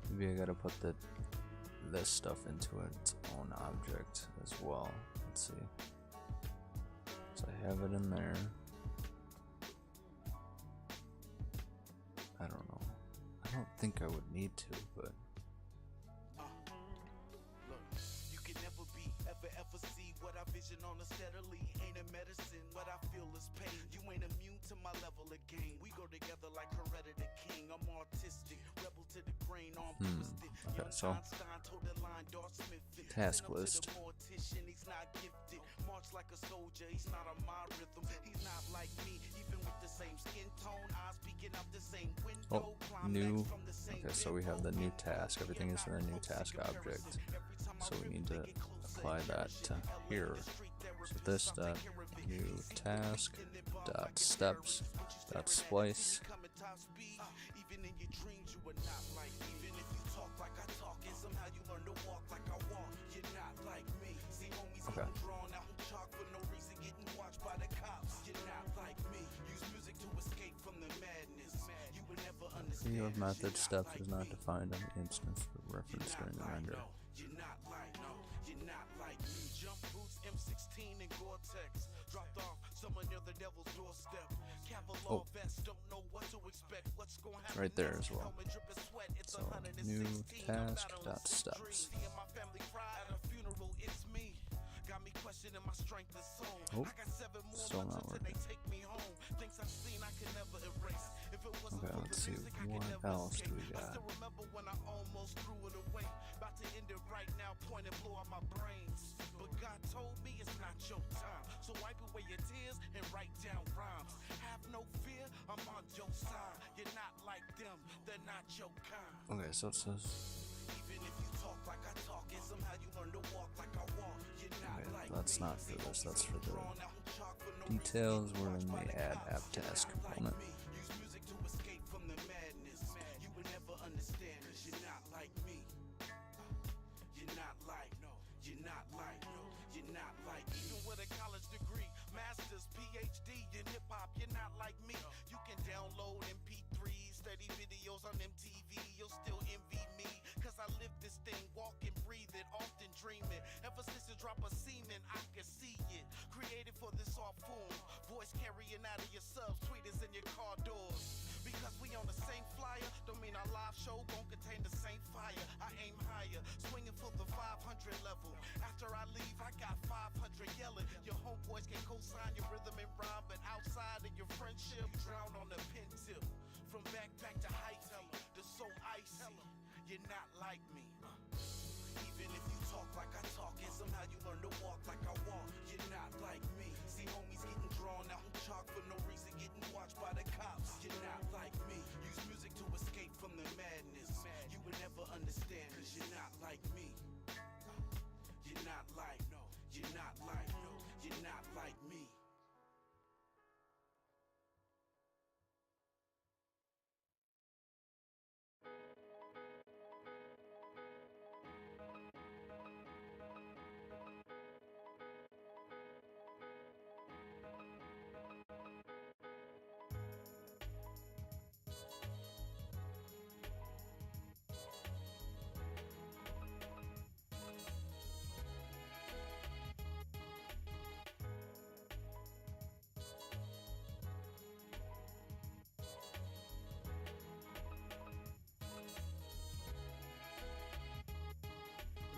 maybe I gotta put this stuff into its own object as well. Let's see. So I have it in there. I don't know. I don't think I would need to, but Look, you can never be, ever see what I vision on a steadily. Ain't a medicine, what I feel is pain. You ain't immune to my level of game. We go together like hereditary king. I'm artistic, rebel to the grain, arm twisted. okay, so task list. He's not gifted. March like a soldier, he's not on my rhythm. He's not like me, even with the same skin tone. Eyes peeking out the same window. New. Okay, so we have the new task. Everything is in the new task object. So we need to apply that to here. So this dot new task dot steps dot splice. Even in your dreams, you are not like me. Even if you talk like I talk, and somehow you learn to walk like I walk. You're not like me. See homies getting drawn out in chalk for no reason, getting watched by the cops. You're not like me. Use music to escape from the madness. You would never understand. Your method steps is not defined on the instance for reference during the render. You're not like, no, you're not like me. Jump boots, M16 and Gore-Tex. Dropped off somewhere near the devil's doorstep. Cavalier vest, don't know what to expect. What's going to happen right there as well. So new task dot steps. My family cry at a funeral, it's me. Got me questioning my strength and soul. I got 7 more still not months until they working. take me home. Things I've seen I can never erase. If it wasn't Okay, for let's the see. music, I could What never else do we escape. I got? still remember when I almost threw it away. About to end it right now, point and blow out my brains. But God told me it's not your time. So wipe away your tears and write down rhymes. Have no fear, I'm on your side. You're not like them, they're not your kind. Okay, so it says. Even if you talk like I talk, and somehow you learn to walk like I walk. You're not Okay, like that's me. not for this. That's for the Drawn out in chalk for no details. reason, We're in watched by the add cops. app task You're not component. like me. Use music to escape from the madness. You would never understand, 'cause you're not like me. You're not like, no, you're not like, no, you're not like. Even with a college degree, master's, PhD in hip hop, you're not like me. You can download MP3s, study videos on MTV, you'll still envy me. 'Cause I live this thing, walk and breathe it, often dreaming. Ever since the drop of semen, I can see it. Created for this art form, voice carrying out of your subs, tweeters in your car doors. Because we on the same flyer, don't mean our live show gon' contain the same fire. I aim higher, swinging for the 500 level. After I leave, I got 500 yelling. Your homeboys can co-sign your rhythm and rhyme, but outside of your friendship, you drown on the pen tip. From backpack to high tea, the so icy. You're not like me. Even if you talk like I talk, and somehow you learn to walk like I walk. You're not like me. See homies getting drawn out in chalk for no reason, getting watched by the cops. You're not like me. Use music to escape from the madness. You would never understand, 'cause you're not like me. You're not like, no, you're not like, no, you're not like me.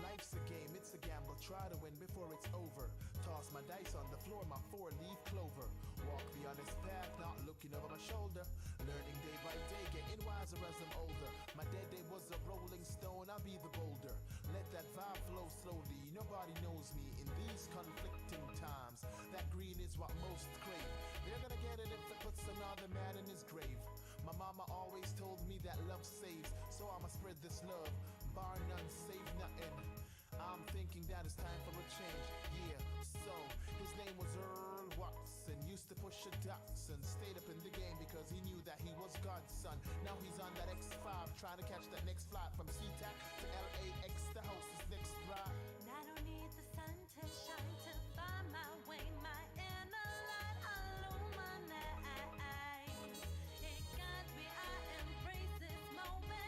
Life's a game, it's a gamble, try to win before it's over. Toss my dice on the floor, my 4-leaf clover. Walk the honest path, not looking over my shoulder. Learning day by day, getting wiser as I'm older. My dead day was a rolling stone, I'll be the boulder. Let that vibe flow slowly, nobody knows me in these conflicting times. That green is what most crave. They're gonna get it if it puts another man in his grave. My mama always told me that love saves, so I'ma spread this love. Bar none, save nothing. I'm thinking that it's time for a change. Yeah, so his name was Earl Watson. Used to push a Datsun. Stayed up in the game because he knew that he was God's son. Now he's on that X5, trying to catch that next flight from SeaTac to LAX. The house is next ride. I don't need the sun to shine to find my way. My inner light illuminates. It guides me. I embrace this moment.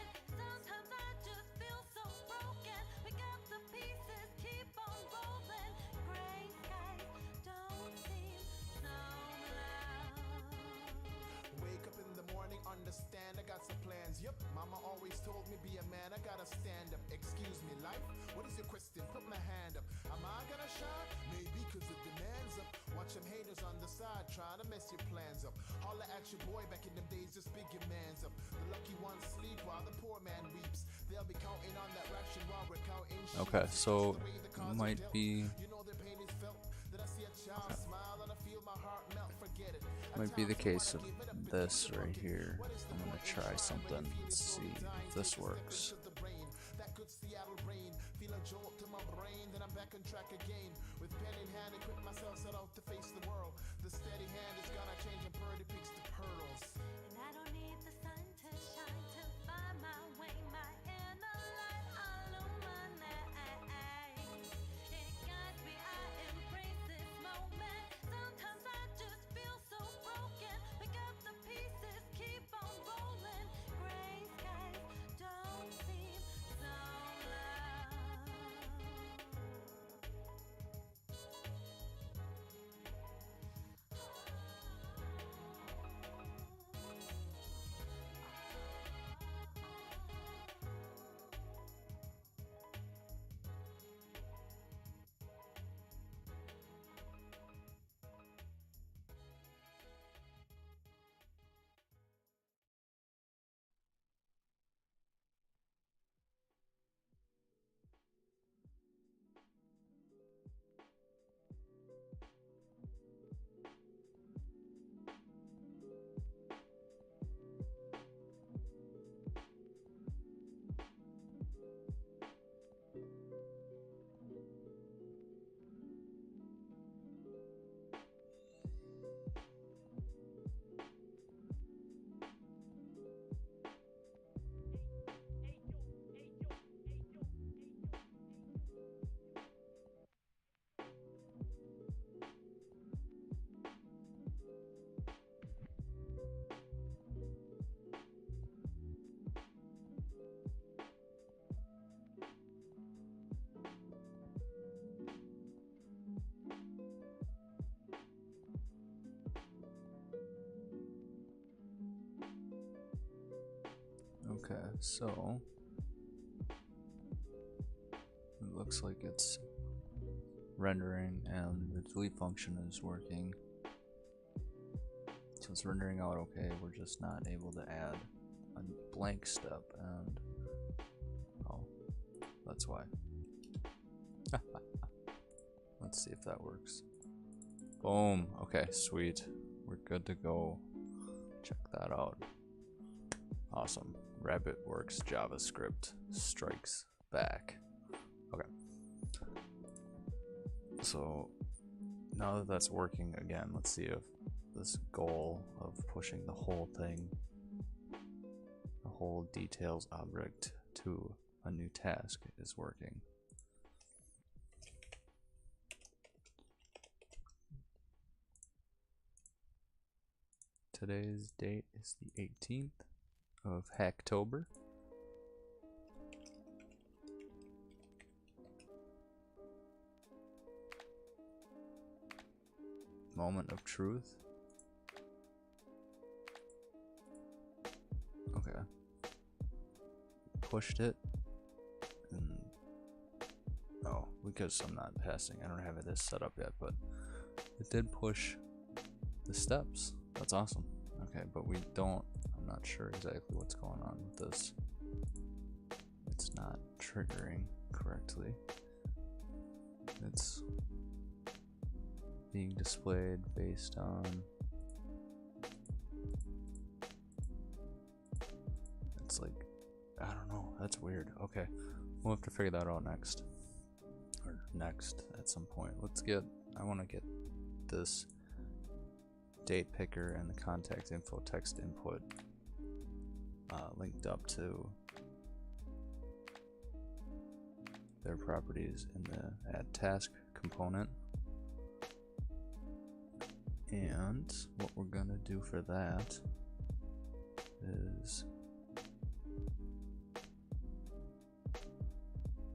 Excuse me, life? What is your question? Put my hand up. Am I gonna shine? Maybe cause the demand's up. Watch them haters on the side trying to mess your plans up. Holla at your boy back in them days, just big your mans up. The lucky ones sleep while the poor man weeps. They'll be counting on that ration while we're counting sheep. Okay, so might be You know their pain is felt. That I see a child smile and I feel my heart melt. Forget it. might be the case of this right here. I'm gonna try something. Let's see if this works. That good Seattle rain, feel a jolt to my brain, then I'm back on track again. With pen in hand, equip myself, set out to face the world. The steady hand is gonna change and purdy pigs to pearls. And I don't need the sun to shine to find my way, my inner light illuminate. It guides me, I embrace this moment. Sometimes I just feel so broken. Pick up the pieces, keep on rolling. Gray skies don't seem so loud. Okay, so it looks like it's rendering and the delete function is working. So it's rendering out okay, we're just not able to add a blank step, and oh, that's why. Let's see if that works. Boom. Okay, sweet. We're good to go. Check that out. Awesome. RabbitWerks JavaScript strikes back. Okay. So now that that's working again, let's see if this goal of pushing the whole thing, the whole details object to a new task is working. Today's date is the 18th of Hacktober. Moment of truth. Okay. Pushed it. And oh, because I'm not passing. I don't have this set up yet, but it did push the steps. That's awesome. Okay, but we don't, I'm not sure exactly what's going on with this. It's not triggering correctly. It's being displayed based on, it's like, I don't know, that's weird. Okay, we'll have to figure that out next, or next at some point. Let's get, I want to get this date picker and the contact info text input linked up to their properties in the add task component. And what we're gonna do for that is,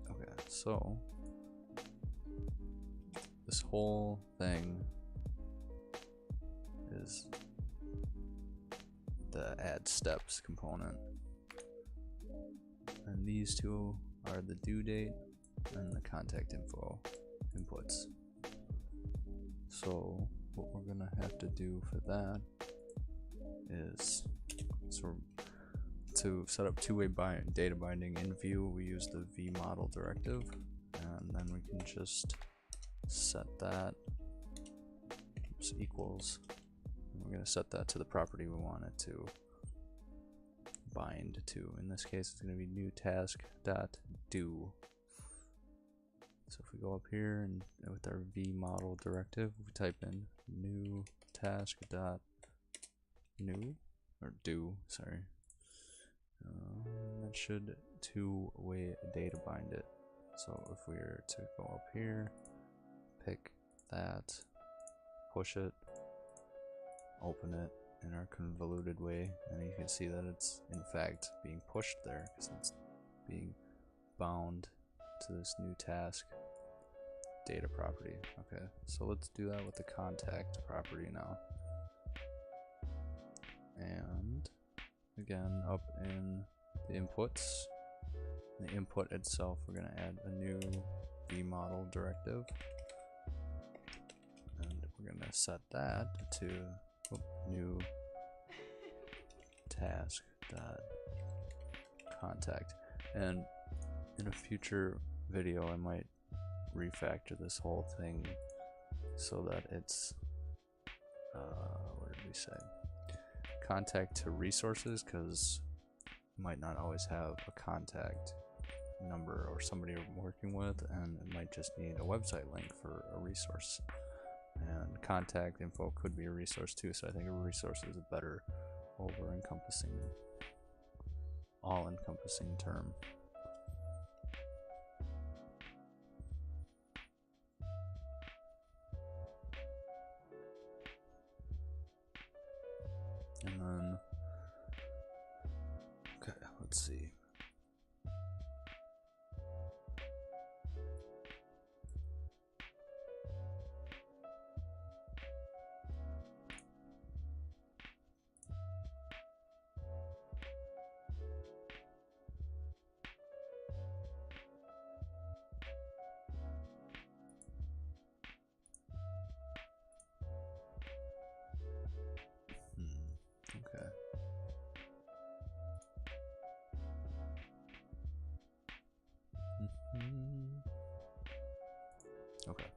okay, so this whole thing is the add steps component, and these two are the due date and the contact info inputs. So what we're gonna have to do for that is, to set up two-way data binding in Vue, we use the vModel directive, and then we can just set that equals. We're going to set that to the property we want it to bind to. In this case, it's going to be new task.do. So if we go up here and with our vModel directive, we type in new task.new or do, sorry. That should two-way data bind it. So if we were to go up here, pick that, push it, open it in our convoluted way, and you can see that it's in fact being pushed there because it's being bound to this new task data property. Okay, so let's do that with the contact property now. And again, up in the inputs, the input itself, we're going to add a new vModel directive, and we're going to set that to new task.contact. And in a future video, I might refactor this whole thing so that it's what did we say? Contact to resources, because you might not always have a contact number or somebody you're working with, and it might just need a website link for a resource. And contact info could be a resource too, so I think a resource is a better all-encompassing term. And then, okay, let's see. Okay. Okay.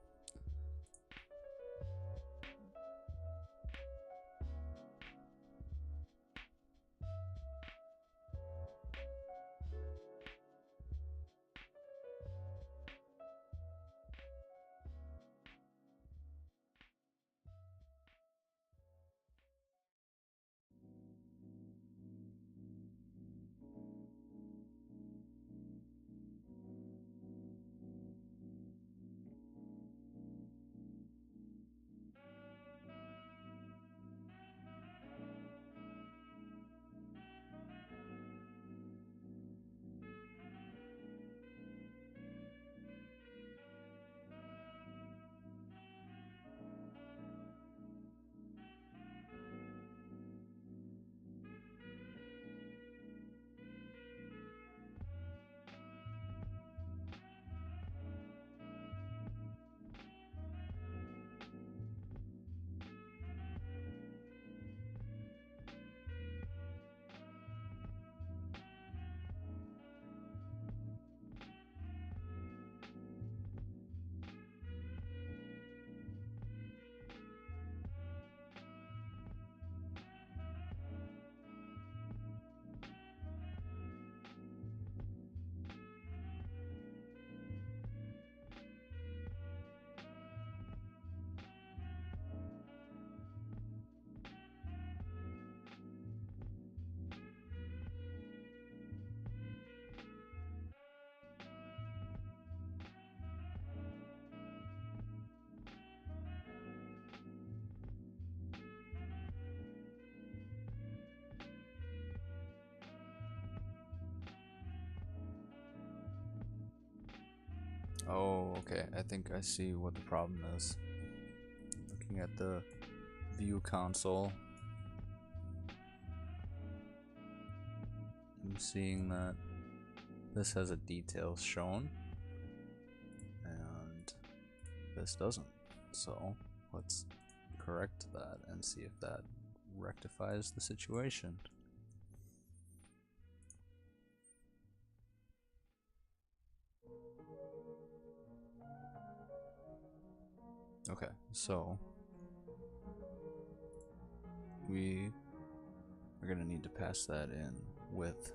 Oh, okay. I think I see what the problem is. Looking at the Vue console, I'm seeing that this has a details shown, and this doesn't. So let's correct that and see if that rectifies the situation. Okay, so we are going to need to pass that in with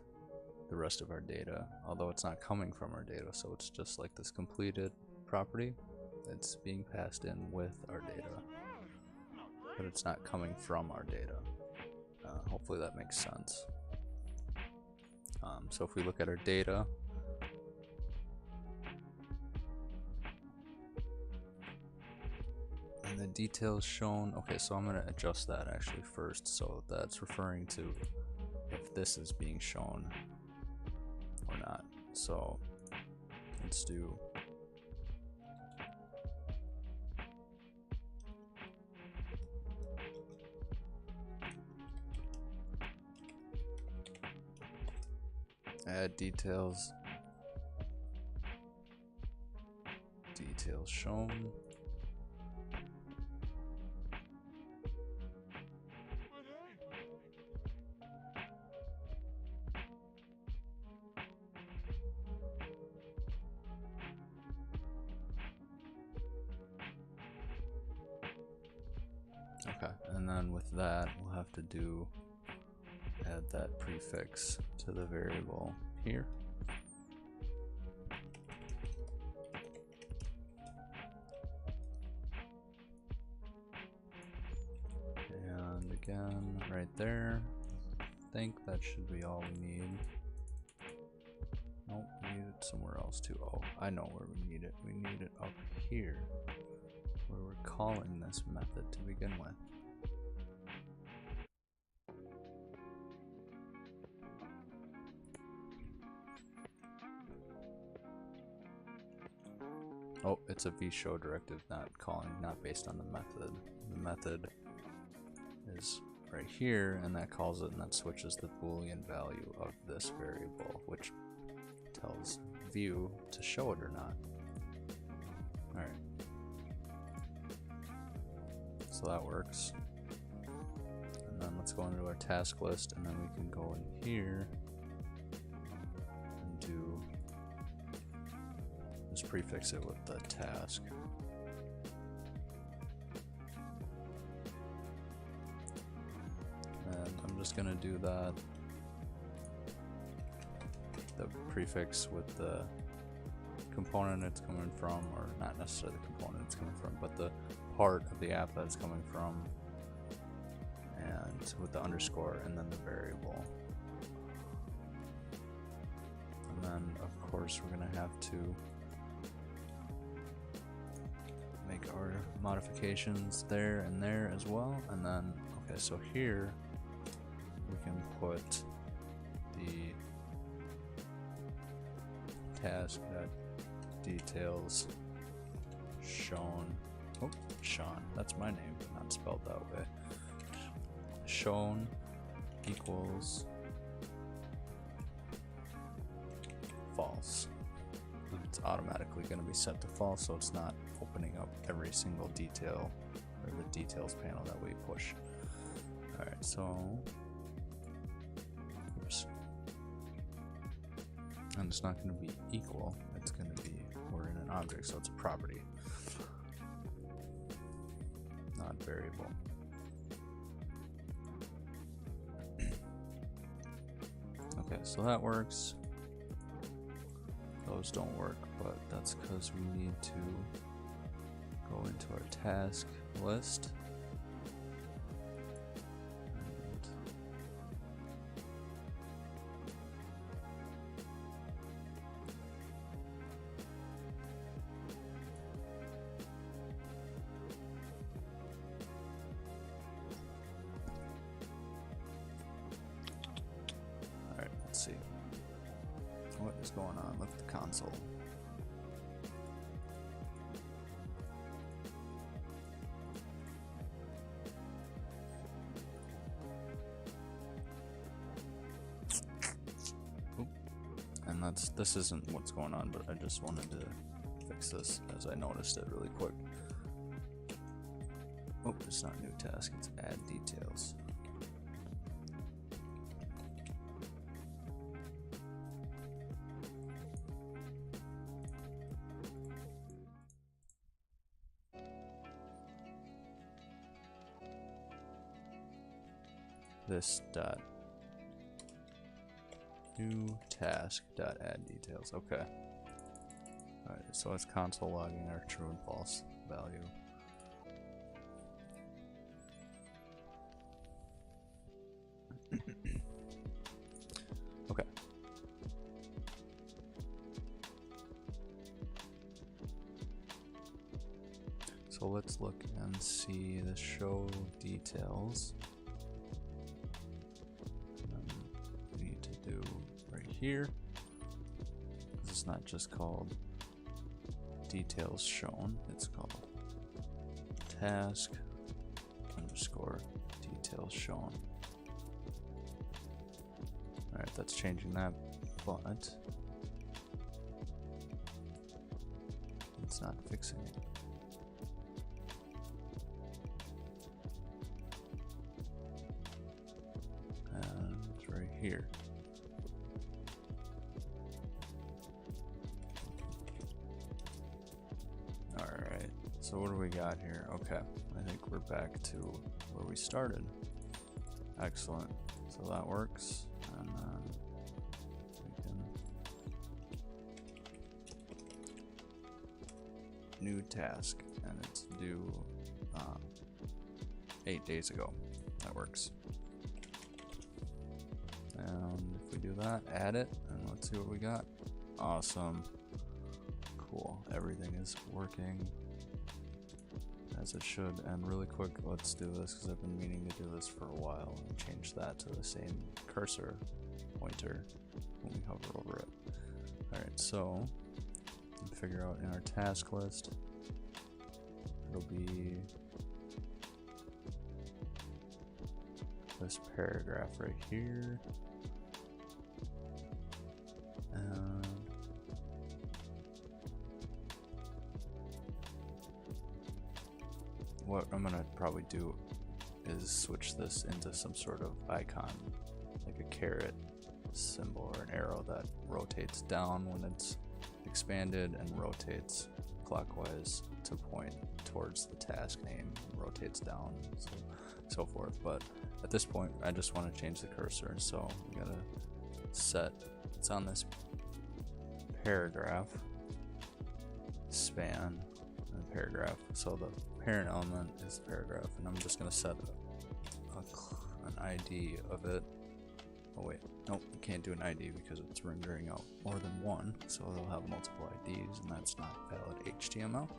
the rest of our data, although it's not coming from our data, so it's just like this completed property. It's being passed in with our data, but it's not coming from our data. Hopefully that makes sense. So if we look at our data, and the details shown, okay, so I'm going to adjust that actually first, so that's referring to if this is being shown or not. So let's do add details, details shown. Okay, and then with that, we'll have to add that prefix to the variable here. And again, right there. I think that should be all we need. Nope, we need it somewhere else too. Oh, I know where we need it. We need it up here, where we're calling this method to begin with. Oh, it's a vshow directive, not based on the method. The method is right here, and that calls it, and that switches the Boolean value of this variable, which tells Vue to show it or not. Alright. So that works. And then let's go into our task list, and then we can go in here and do, just prefix it with the task. And I'm just gonna do that, the prefix with the component it's coming from, or not necessarily the component it's coming from, but the part of the app that it's coming from, and with the underscore, and then the variable. And then of course we're gonna have to make our modifications there and there as well. And then, okay, so here we can put the task that details shown. Oh, Sean, that's my name, but not spelled that way. Shown equals false. It's automatically going to be set to false, so it's not opening up every single detail or the details panel that we push. Alright, so oops. And it's not going to be equal, it's going to be, we're in an object, so it's a property, not variable. Okay, so that works. Those don't work, but that's because we need to go into our task list. Alright, let's see. What is going on with the console? Oop. And and this isn't what's going on, but I just wanted to fix this as I noticed it really quick. Oh, it's not new task, it's add details. This dot new task dot add details. Okay. Alright, so it's console logging our true and false value. Okay. So let's look and see the show details. We need to do right here. It's not just called details shown, it's called task underscore details shown. Alright, that's changing that, but it's not fixing it. And right here. Alright, so what do we got here? Okay, I think we're back to where we started. Excellent. So that works. And then we can new task, and it's due 8 days ago. That works. And if we do that, add it, and let's see what we got. Awesome. Cool. Everything is working as it should. And really quick, let's do this because I've been meaning to do this for a while, and change that to the same cursor pointer when we hover over it. Alright, so figure out in our task list, it'll be this paragraph right here, and what I'm gonna probably do is switch this into some sort of icon, like a caret symbol or an arrow that rotates down when it's expanded and rotates clockwise to point towards the task name, rotates down, so forth. But at this point, I just want to change the cursor, so we gotta set, it's on this paragraph span and paragraph, so the parent element is the paragraph, and I'm just gonna set an ID of it. Oh wait, nope, we can't do an ID because it's rendering out more than one, so it'll have multiple IDs, and that's not valid HTML.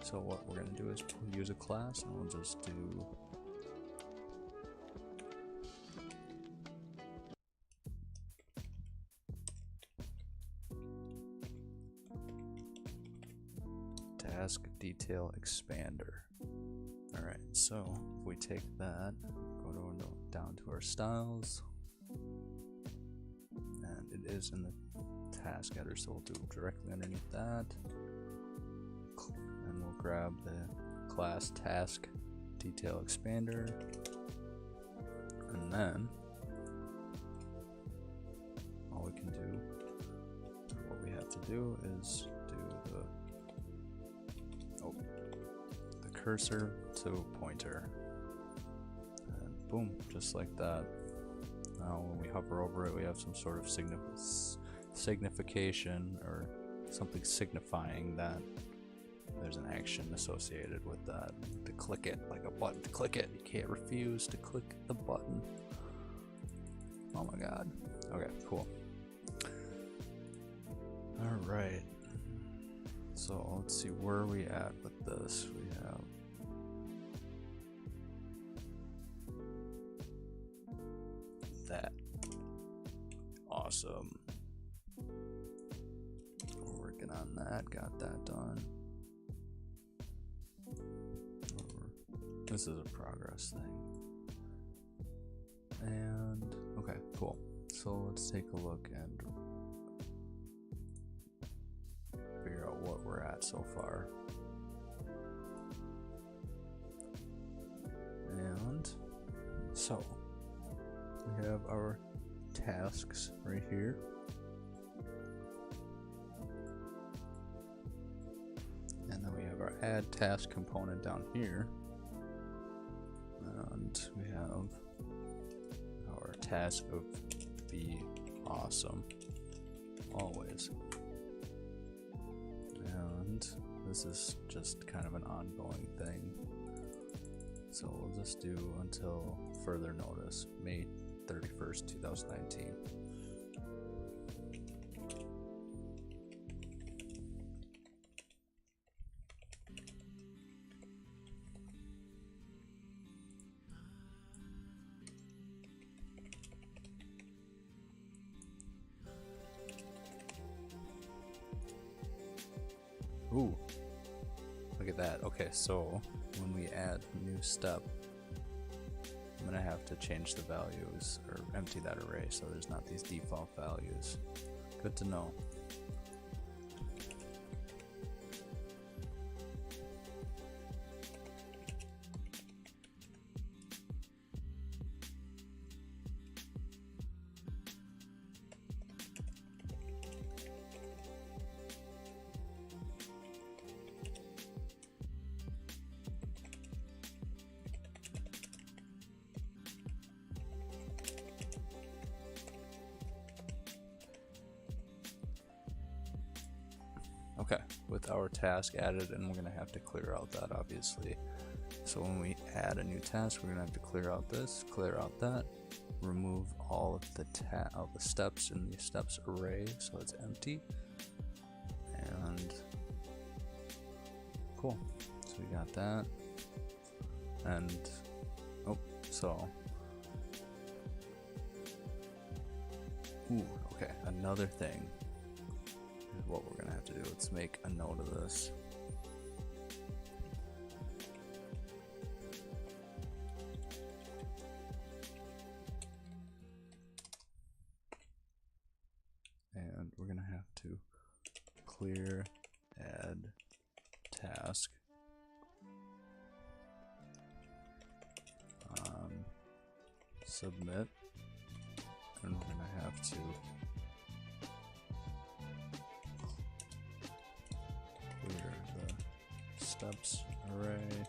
So what we're gonna do is use a class, and we'll just do task detail expander. Alright, so if we take that, go down to our styles, and it is in the task header, so we'll do directly underneath that, and we'll grab the class task detail expander, and then all we can do, what we have to do is do the cursor to pointer, and boom, just like that. Now when we hover over it, we have some sort of signification or something signifying that there's an action associated with that. To click it, like a button to click it. You can't refuse to click the button. Oh my god. Okay, cool. Alright. So let's see, where are we at with this? We have that. Awesome. We're working on that, got that done. This is a progress thing. And okay, cool. So let's take a look and so far. And so we have our tasks right here. And then we have our add task component down here. And we have our task of be awesome always. And this is just kind of an ongoing thing. So we'll just do until further notice, May 31st, 2019. Ooh, look at that. Okay, so when we add a new step, I'm gonna have to change the values or empty that array so there's not these default values. Good to know. Okay, with our task added, and we're gonna have to clear out that obviously. So when we add a new task, we're gonna have to clear out this, clear out that, remove all of the steps in the steps array so it's empty. And cool. So we got that. And oh, so ooh, okay, another thing. What we're gonna have to do, let's make a note of this. And we're gonna have to clear add task submit, and we're gonna have to clear the steps array.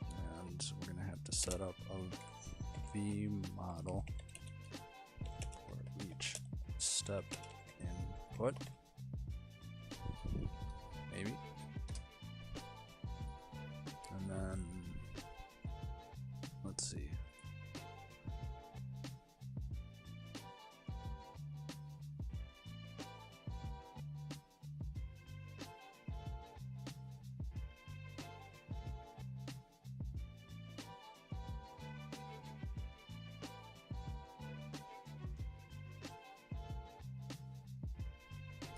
And we're going to have to set up a V model for each step input. Maybe. And then let's see.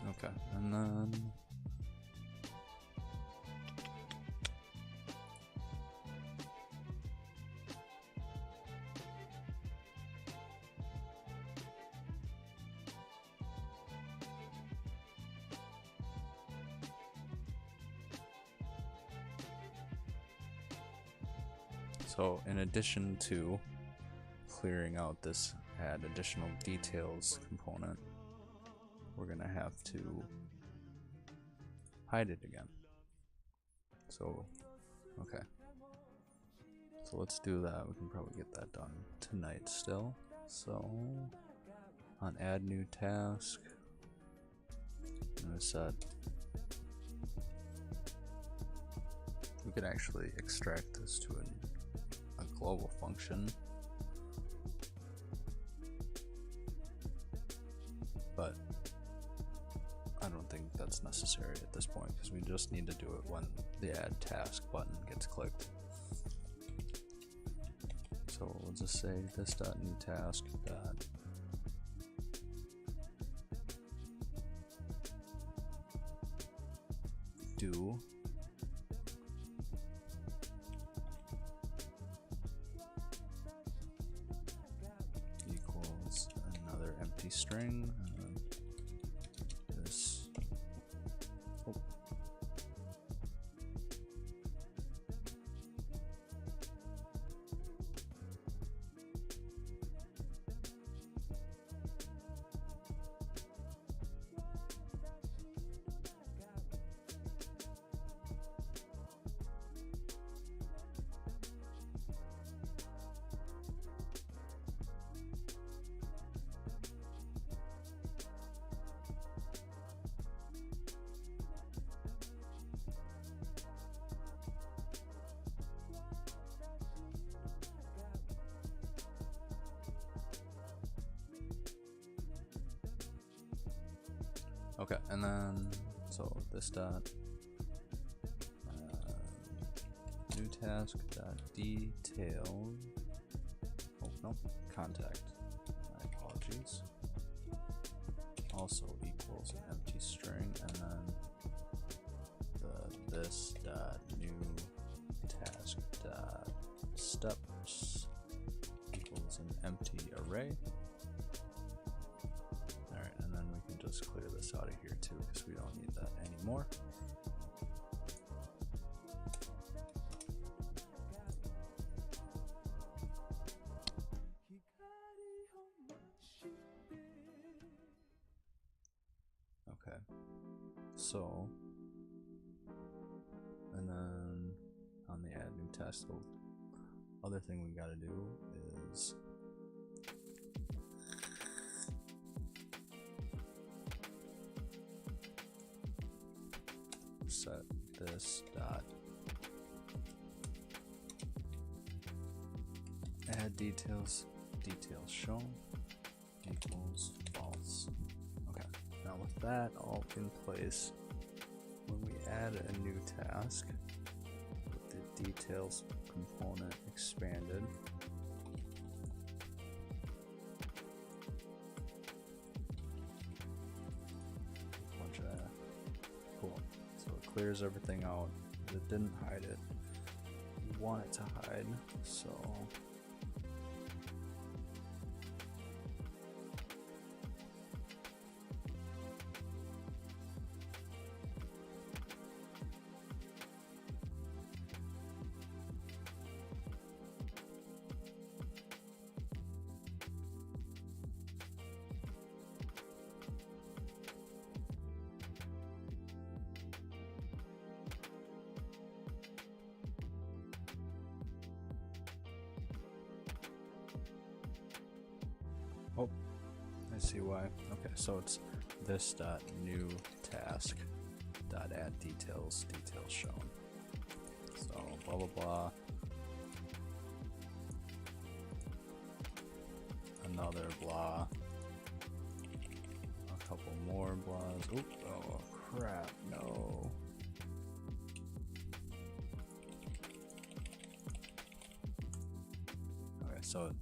Okay, and then so in addition to clearing out this add additional details component, we're gonna have to hide it again. So, okay. So let's do that. We can probably get that done tonight still. So, on add new task, I'm gonna set, we could actually extract this to a global function. But I don't think that's necessary at this point because we just need to do it when the add task button gets clicked. So we'll just say this.new task dot do empty string, and then this. Oh. Okay, and then so this dot new task dot detail. Oh no, contact. My apologies. Also equals an empty string, and then the this dot new task dot steps equals an empty array. Just clear this out of here too, because we don't need that anymore. Okay, so and then on the add new task, the other thing we got to do is set this dot add details shown equals false. Okay, now with that all in place, when we add a new task with the details component expanded, cool. So it clears everything out. It didn't hide it. We want it to hide, so oh, I see why. Okay, so it's this dot new task dot add details shown. So blah blah blah. Another blah. A couple more blahs. Oop, oh crap, no. Okay, so it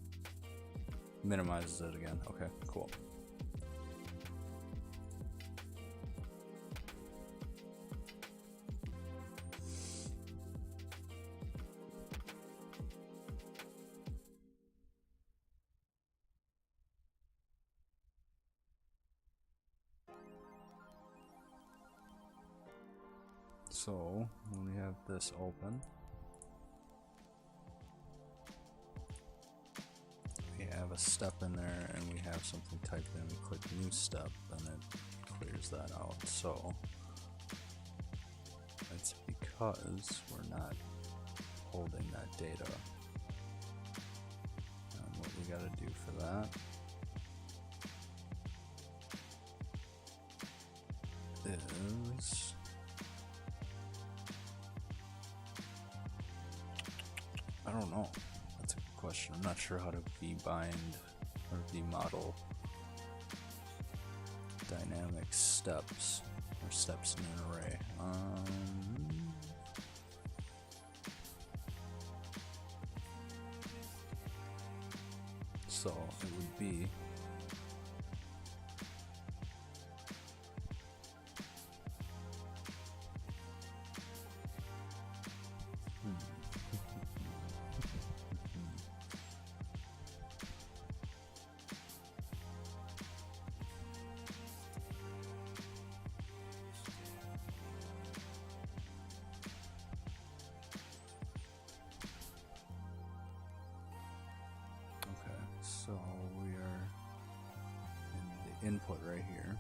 minimizes it again. Okay, cool. So when we have this open, we have a step in there and we have something typed in, we click new step, and it clears that out. So it's because we're not holding that data. And what we gotta do for that is I don't know. That's a good question. I'm not sure how to v-bind or v-model dynamic steps or steps in an array. So it would be input right here.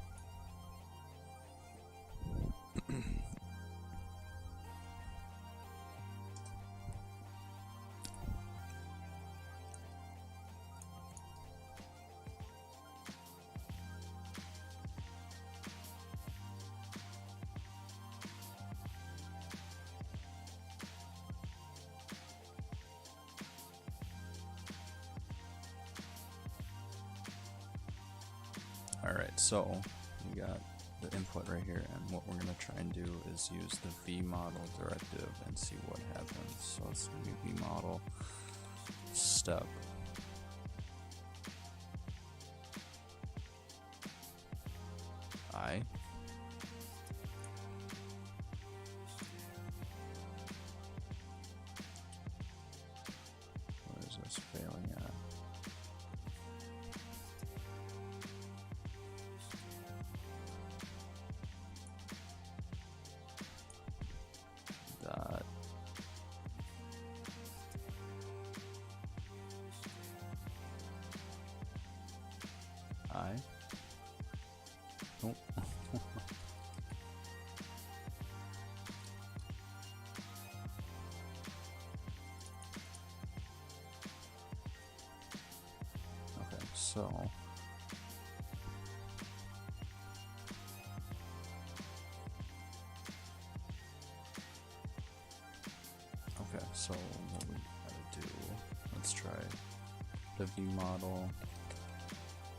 Alright, so we got the input right here, and what we're going to try and do is use the vModel directive and see what happens. So it's going to be vModel step I. What is this failing at? Dot I. Nope. Okay, so what we gotta do, let's try the vModel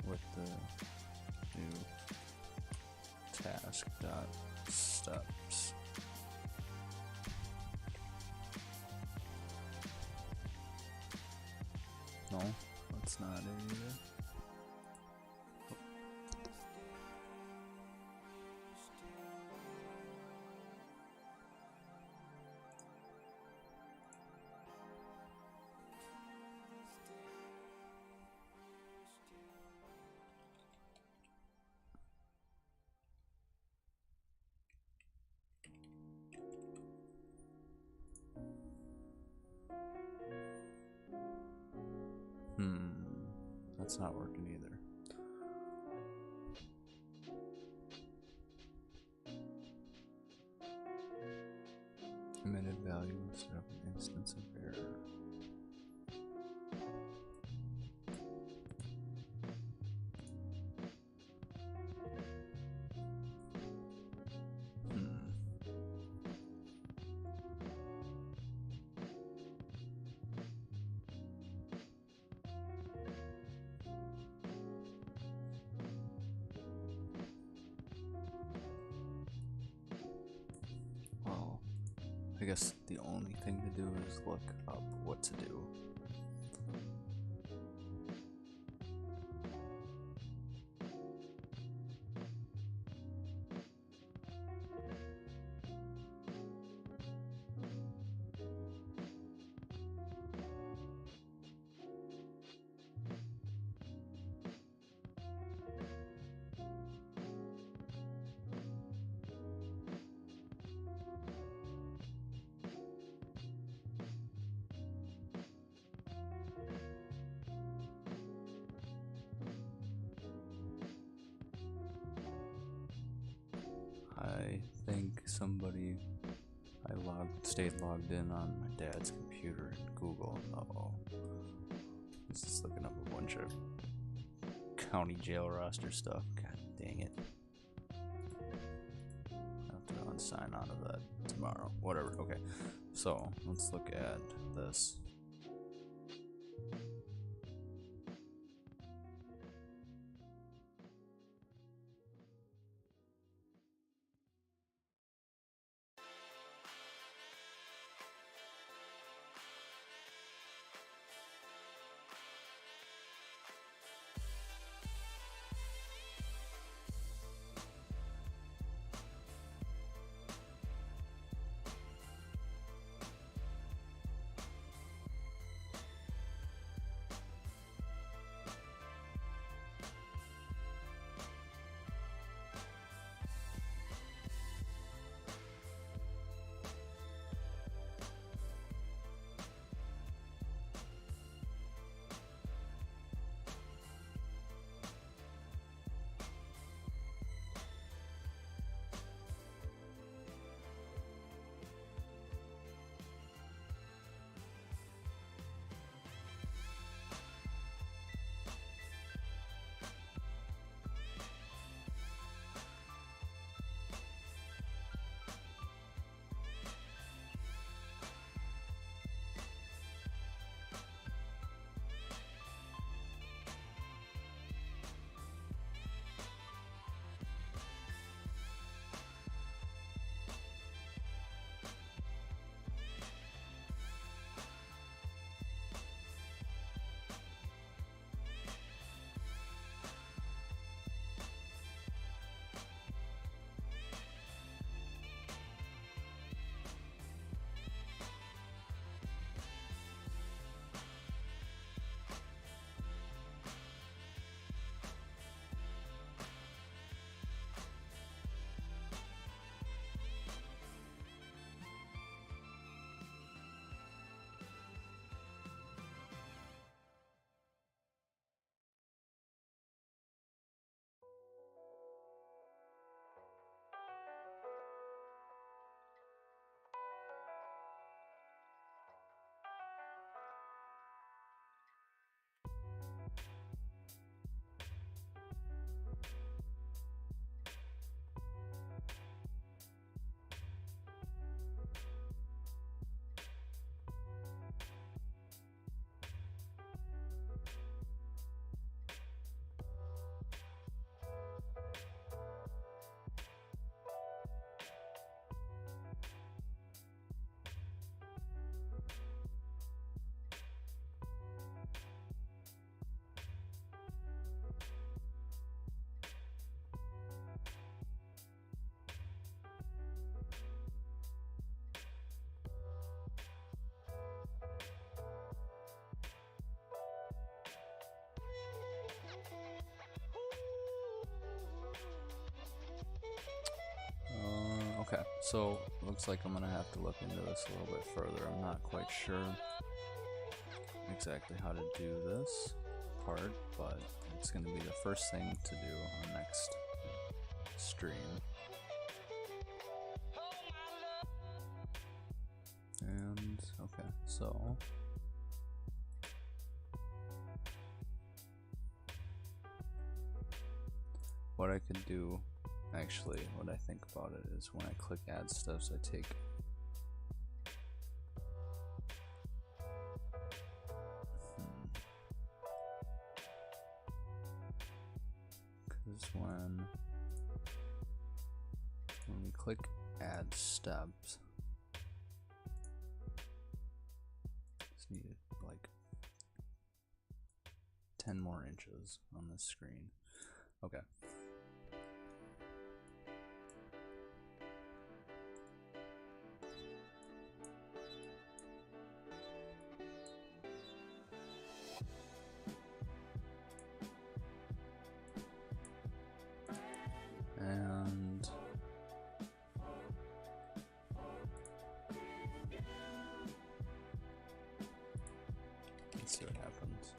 with the new task dot steps. No, that's not it either. That's not working either. Emitted value instead of an instance of error. I guess the only thing to do is look up what to do. I think I stayed logged in on my dad's computer at Google. Uh-oh. This is looking up a bunch of county jail roster stuff. God dang it. I'll have to unsign out of that tomorrow. Whatever. Okay. So, let's look at this. Okay, so looks like I'm gonna have to look into this a little bit further. I'm not quite sure exactly how to do this part, but it's gonna be the first thing to do on next stream. And okay, so what I could do, actually, what I think about it is when I click add steps, I take because when we click add steps, just need like 10 more inches on this screen. Okay. And let's see what happens.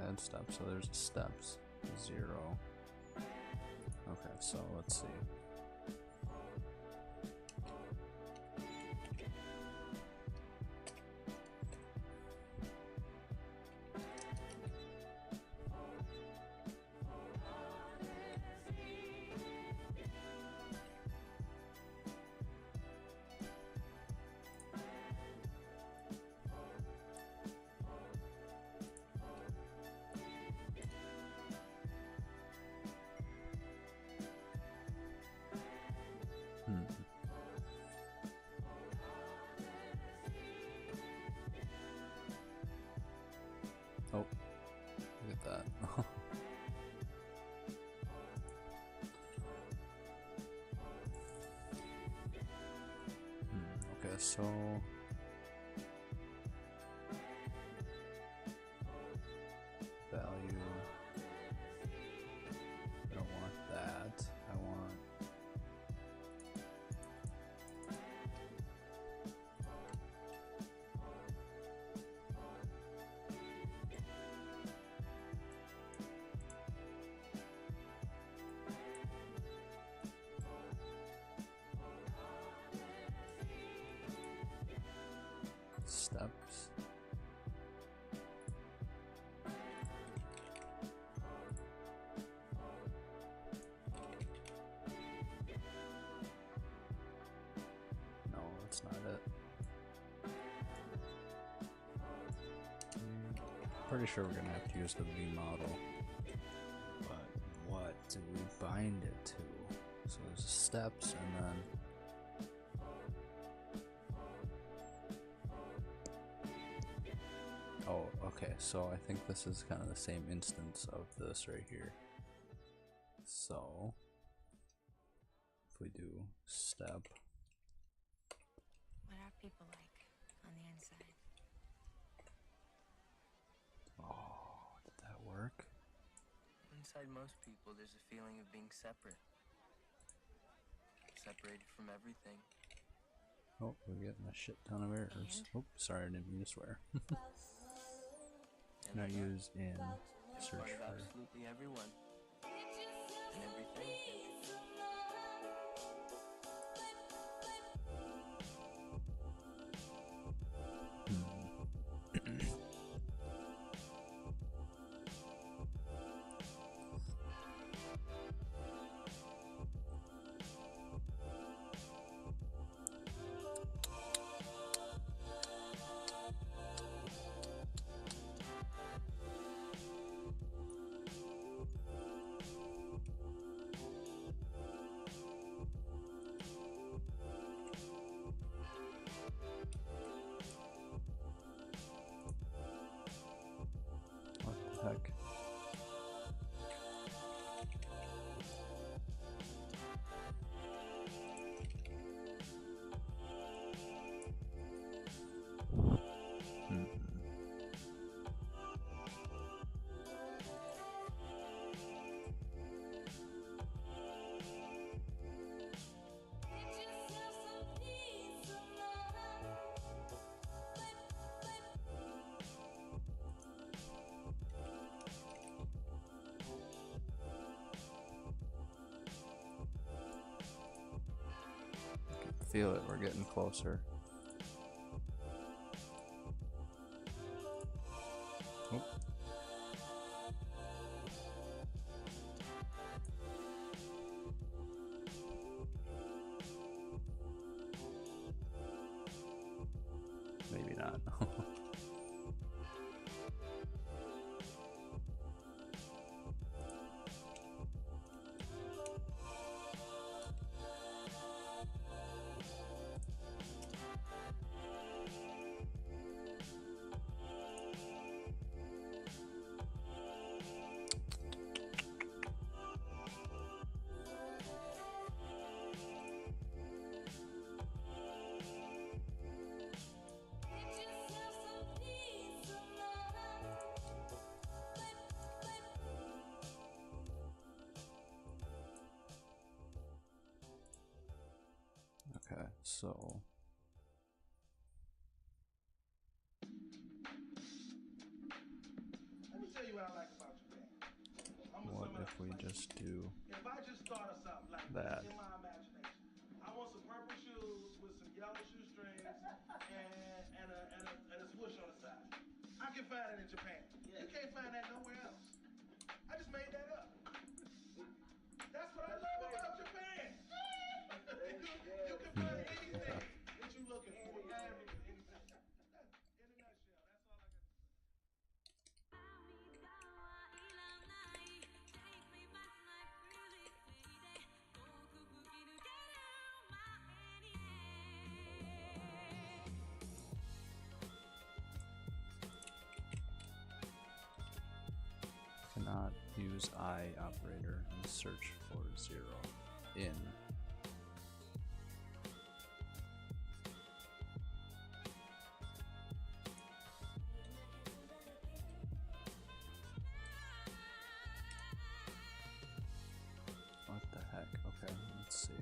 Add steps, so there's steps, 0. Okay, so let's see. Oh, look at that. Okay, so value, I don't want that. I want steps. No, that's not it. Pretty sure we're gonna have to use the V model. But what do we bind it to? So there's steps and then oh, okay, so I think this is kind of the same instance of this right here. So if we do step, What are people like on the inside? oh, did that work? Inside most people, there's a feeling of being separate. Separated from everything. Oh, we're getting a shit ton of errors. And? Oh, sorry, I didn't mean to swear. Not used in search Part of for. absolutely everyone. And everything. feel it. We're getting closer. Oop. Maybe not. Okay, so Let me tell you what I like about Japan. what if we just do If I just thought of something like that? this in my imagination, I want some purple shoes with some yellow shoestrings and a swoosh on the side. I can find it in Japan. You can't find that nowhere else. I just made that up. That's what I love about Japan. You can find anything that you're looking for. Anything. In a nutshell, that's all I got to say. Cannot use I operator and search for 0 in. What the heck? Okay, let's see.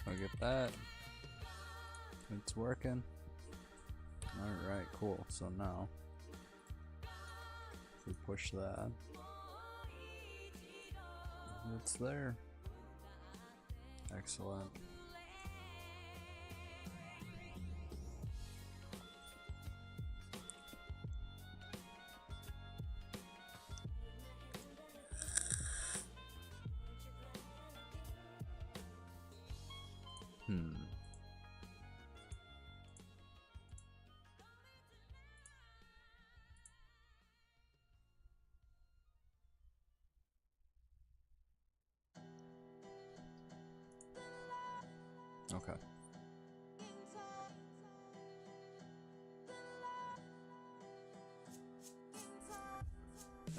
Look at that. It's working. Alright, cool. So now, if we push that, it's there. Excellent. Okay.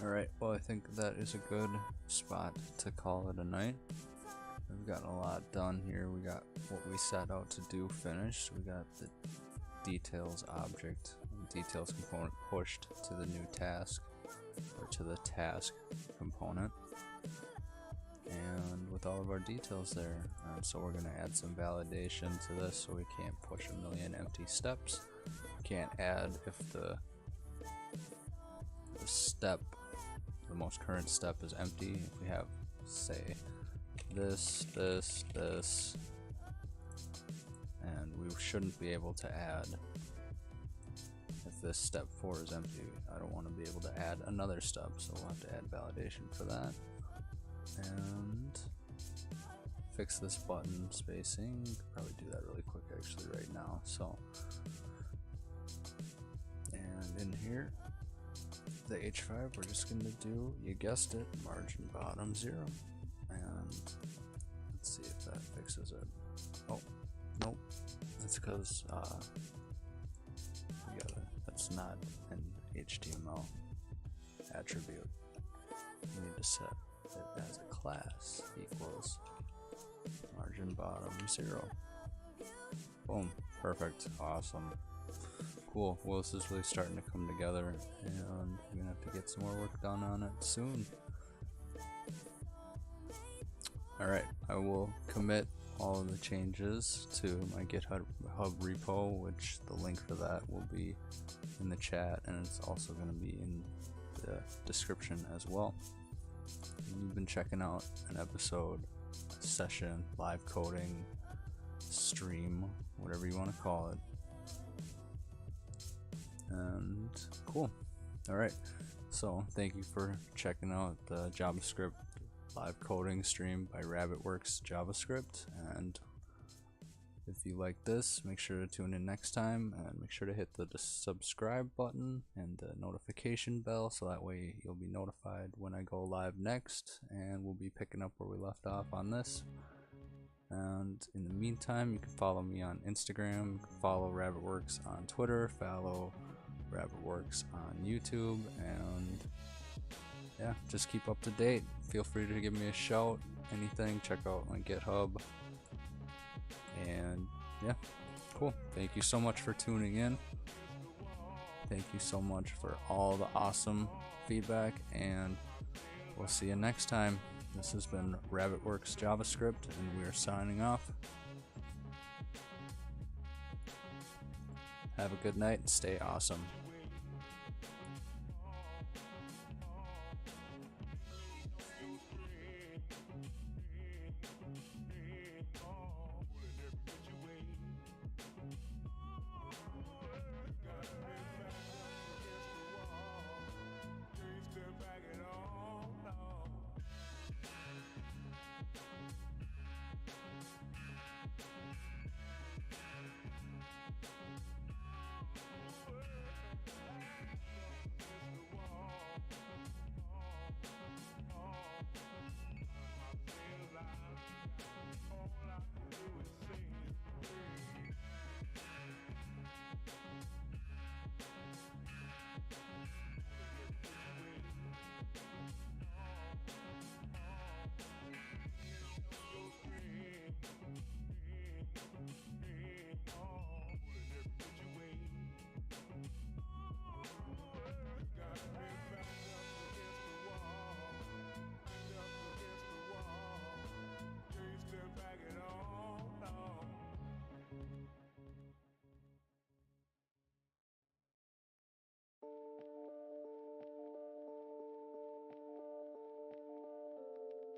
Alright, well I think that is a good spot to call it a night. We've gotten a lot done here. We got what we set out to do finished. We got the details object, details component pushed to the new task, or to the task component. And with all of our details there, so we're going to add some validation to this so we can't push a million empty steps. Can't add if the step, the most current step is empty. If we have say this, and we shouldn't be able to add, if this step 4 is empty, I don't want to be able to add another step, so we'll have to add validation for that. And fix this button spacing. Could probably do that really quick actually right now. So, and in here, the H5, we're just going to do, you guessed it, margin bottom 0. And let's see if that fixes it. Oh, nope. That's because that's not an HTML attribute. We need to set it as a class equals margin bottom 0. Boom. Perfect. Awesome. Cool. Well, this is really starting to come together, and we're gonna have to get some more work done on it soon. Alright, I will commit all of the changes to my GitHub repo, which the link for that will be in the chat, and it's also going to be in the description as well. And you've been checking out an episode, a session, live coding, stream, whatever you want to call it. And cool. Alright, so thank you for checking out the JavaScript live coding stream by RabbitWerks JavaScript, and if you like this, make sure to tune in next time, and make sure to hit the subscribe button and the notification bell, so that way you'll be notified when I go live next, and we'll be picking up where we left off on this. And in the meantime, you can follow me on Instagram, you can follow RabbitWerks on Twitter, follow RabbitWerks on YouTube, and yeah, just keep up to date. Feel free to give me a shout, anything, check out my GitHub. And yeah, cool. Thank you so much for tuning in. Thank you so much for all the awesome feedback, and we'll see you next time. This has been RabbitWerks JavaScript, and we are signing off. Have a good night and stay awesome.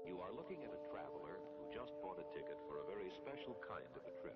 You are looking at a traveler who just bought a ticket for a very special kind of a trip.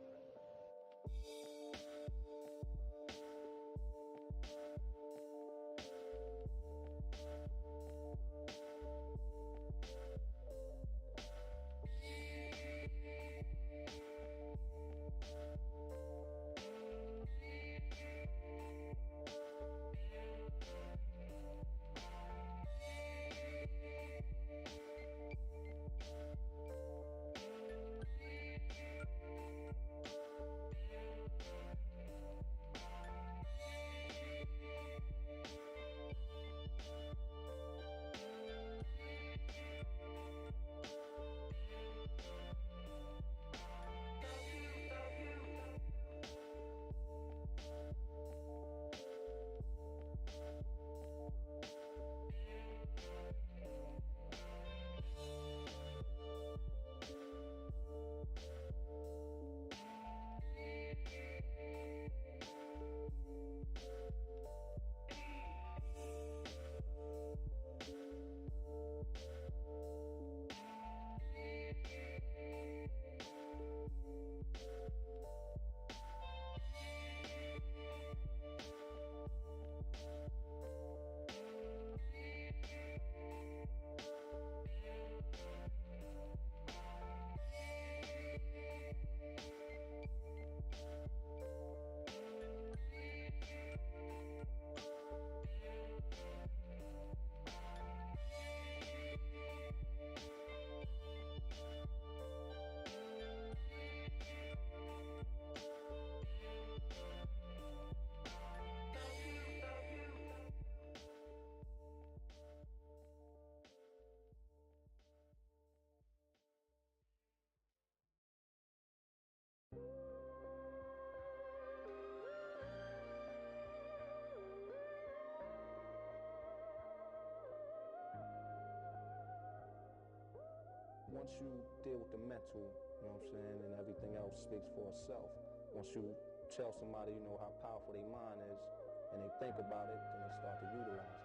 once you deal with the mental, you know what I'm saying, and everything else speaks for itself. Once you tell somebody, you know, how powerful their mind is, and they think about it, then they start to utilize it.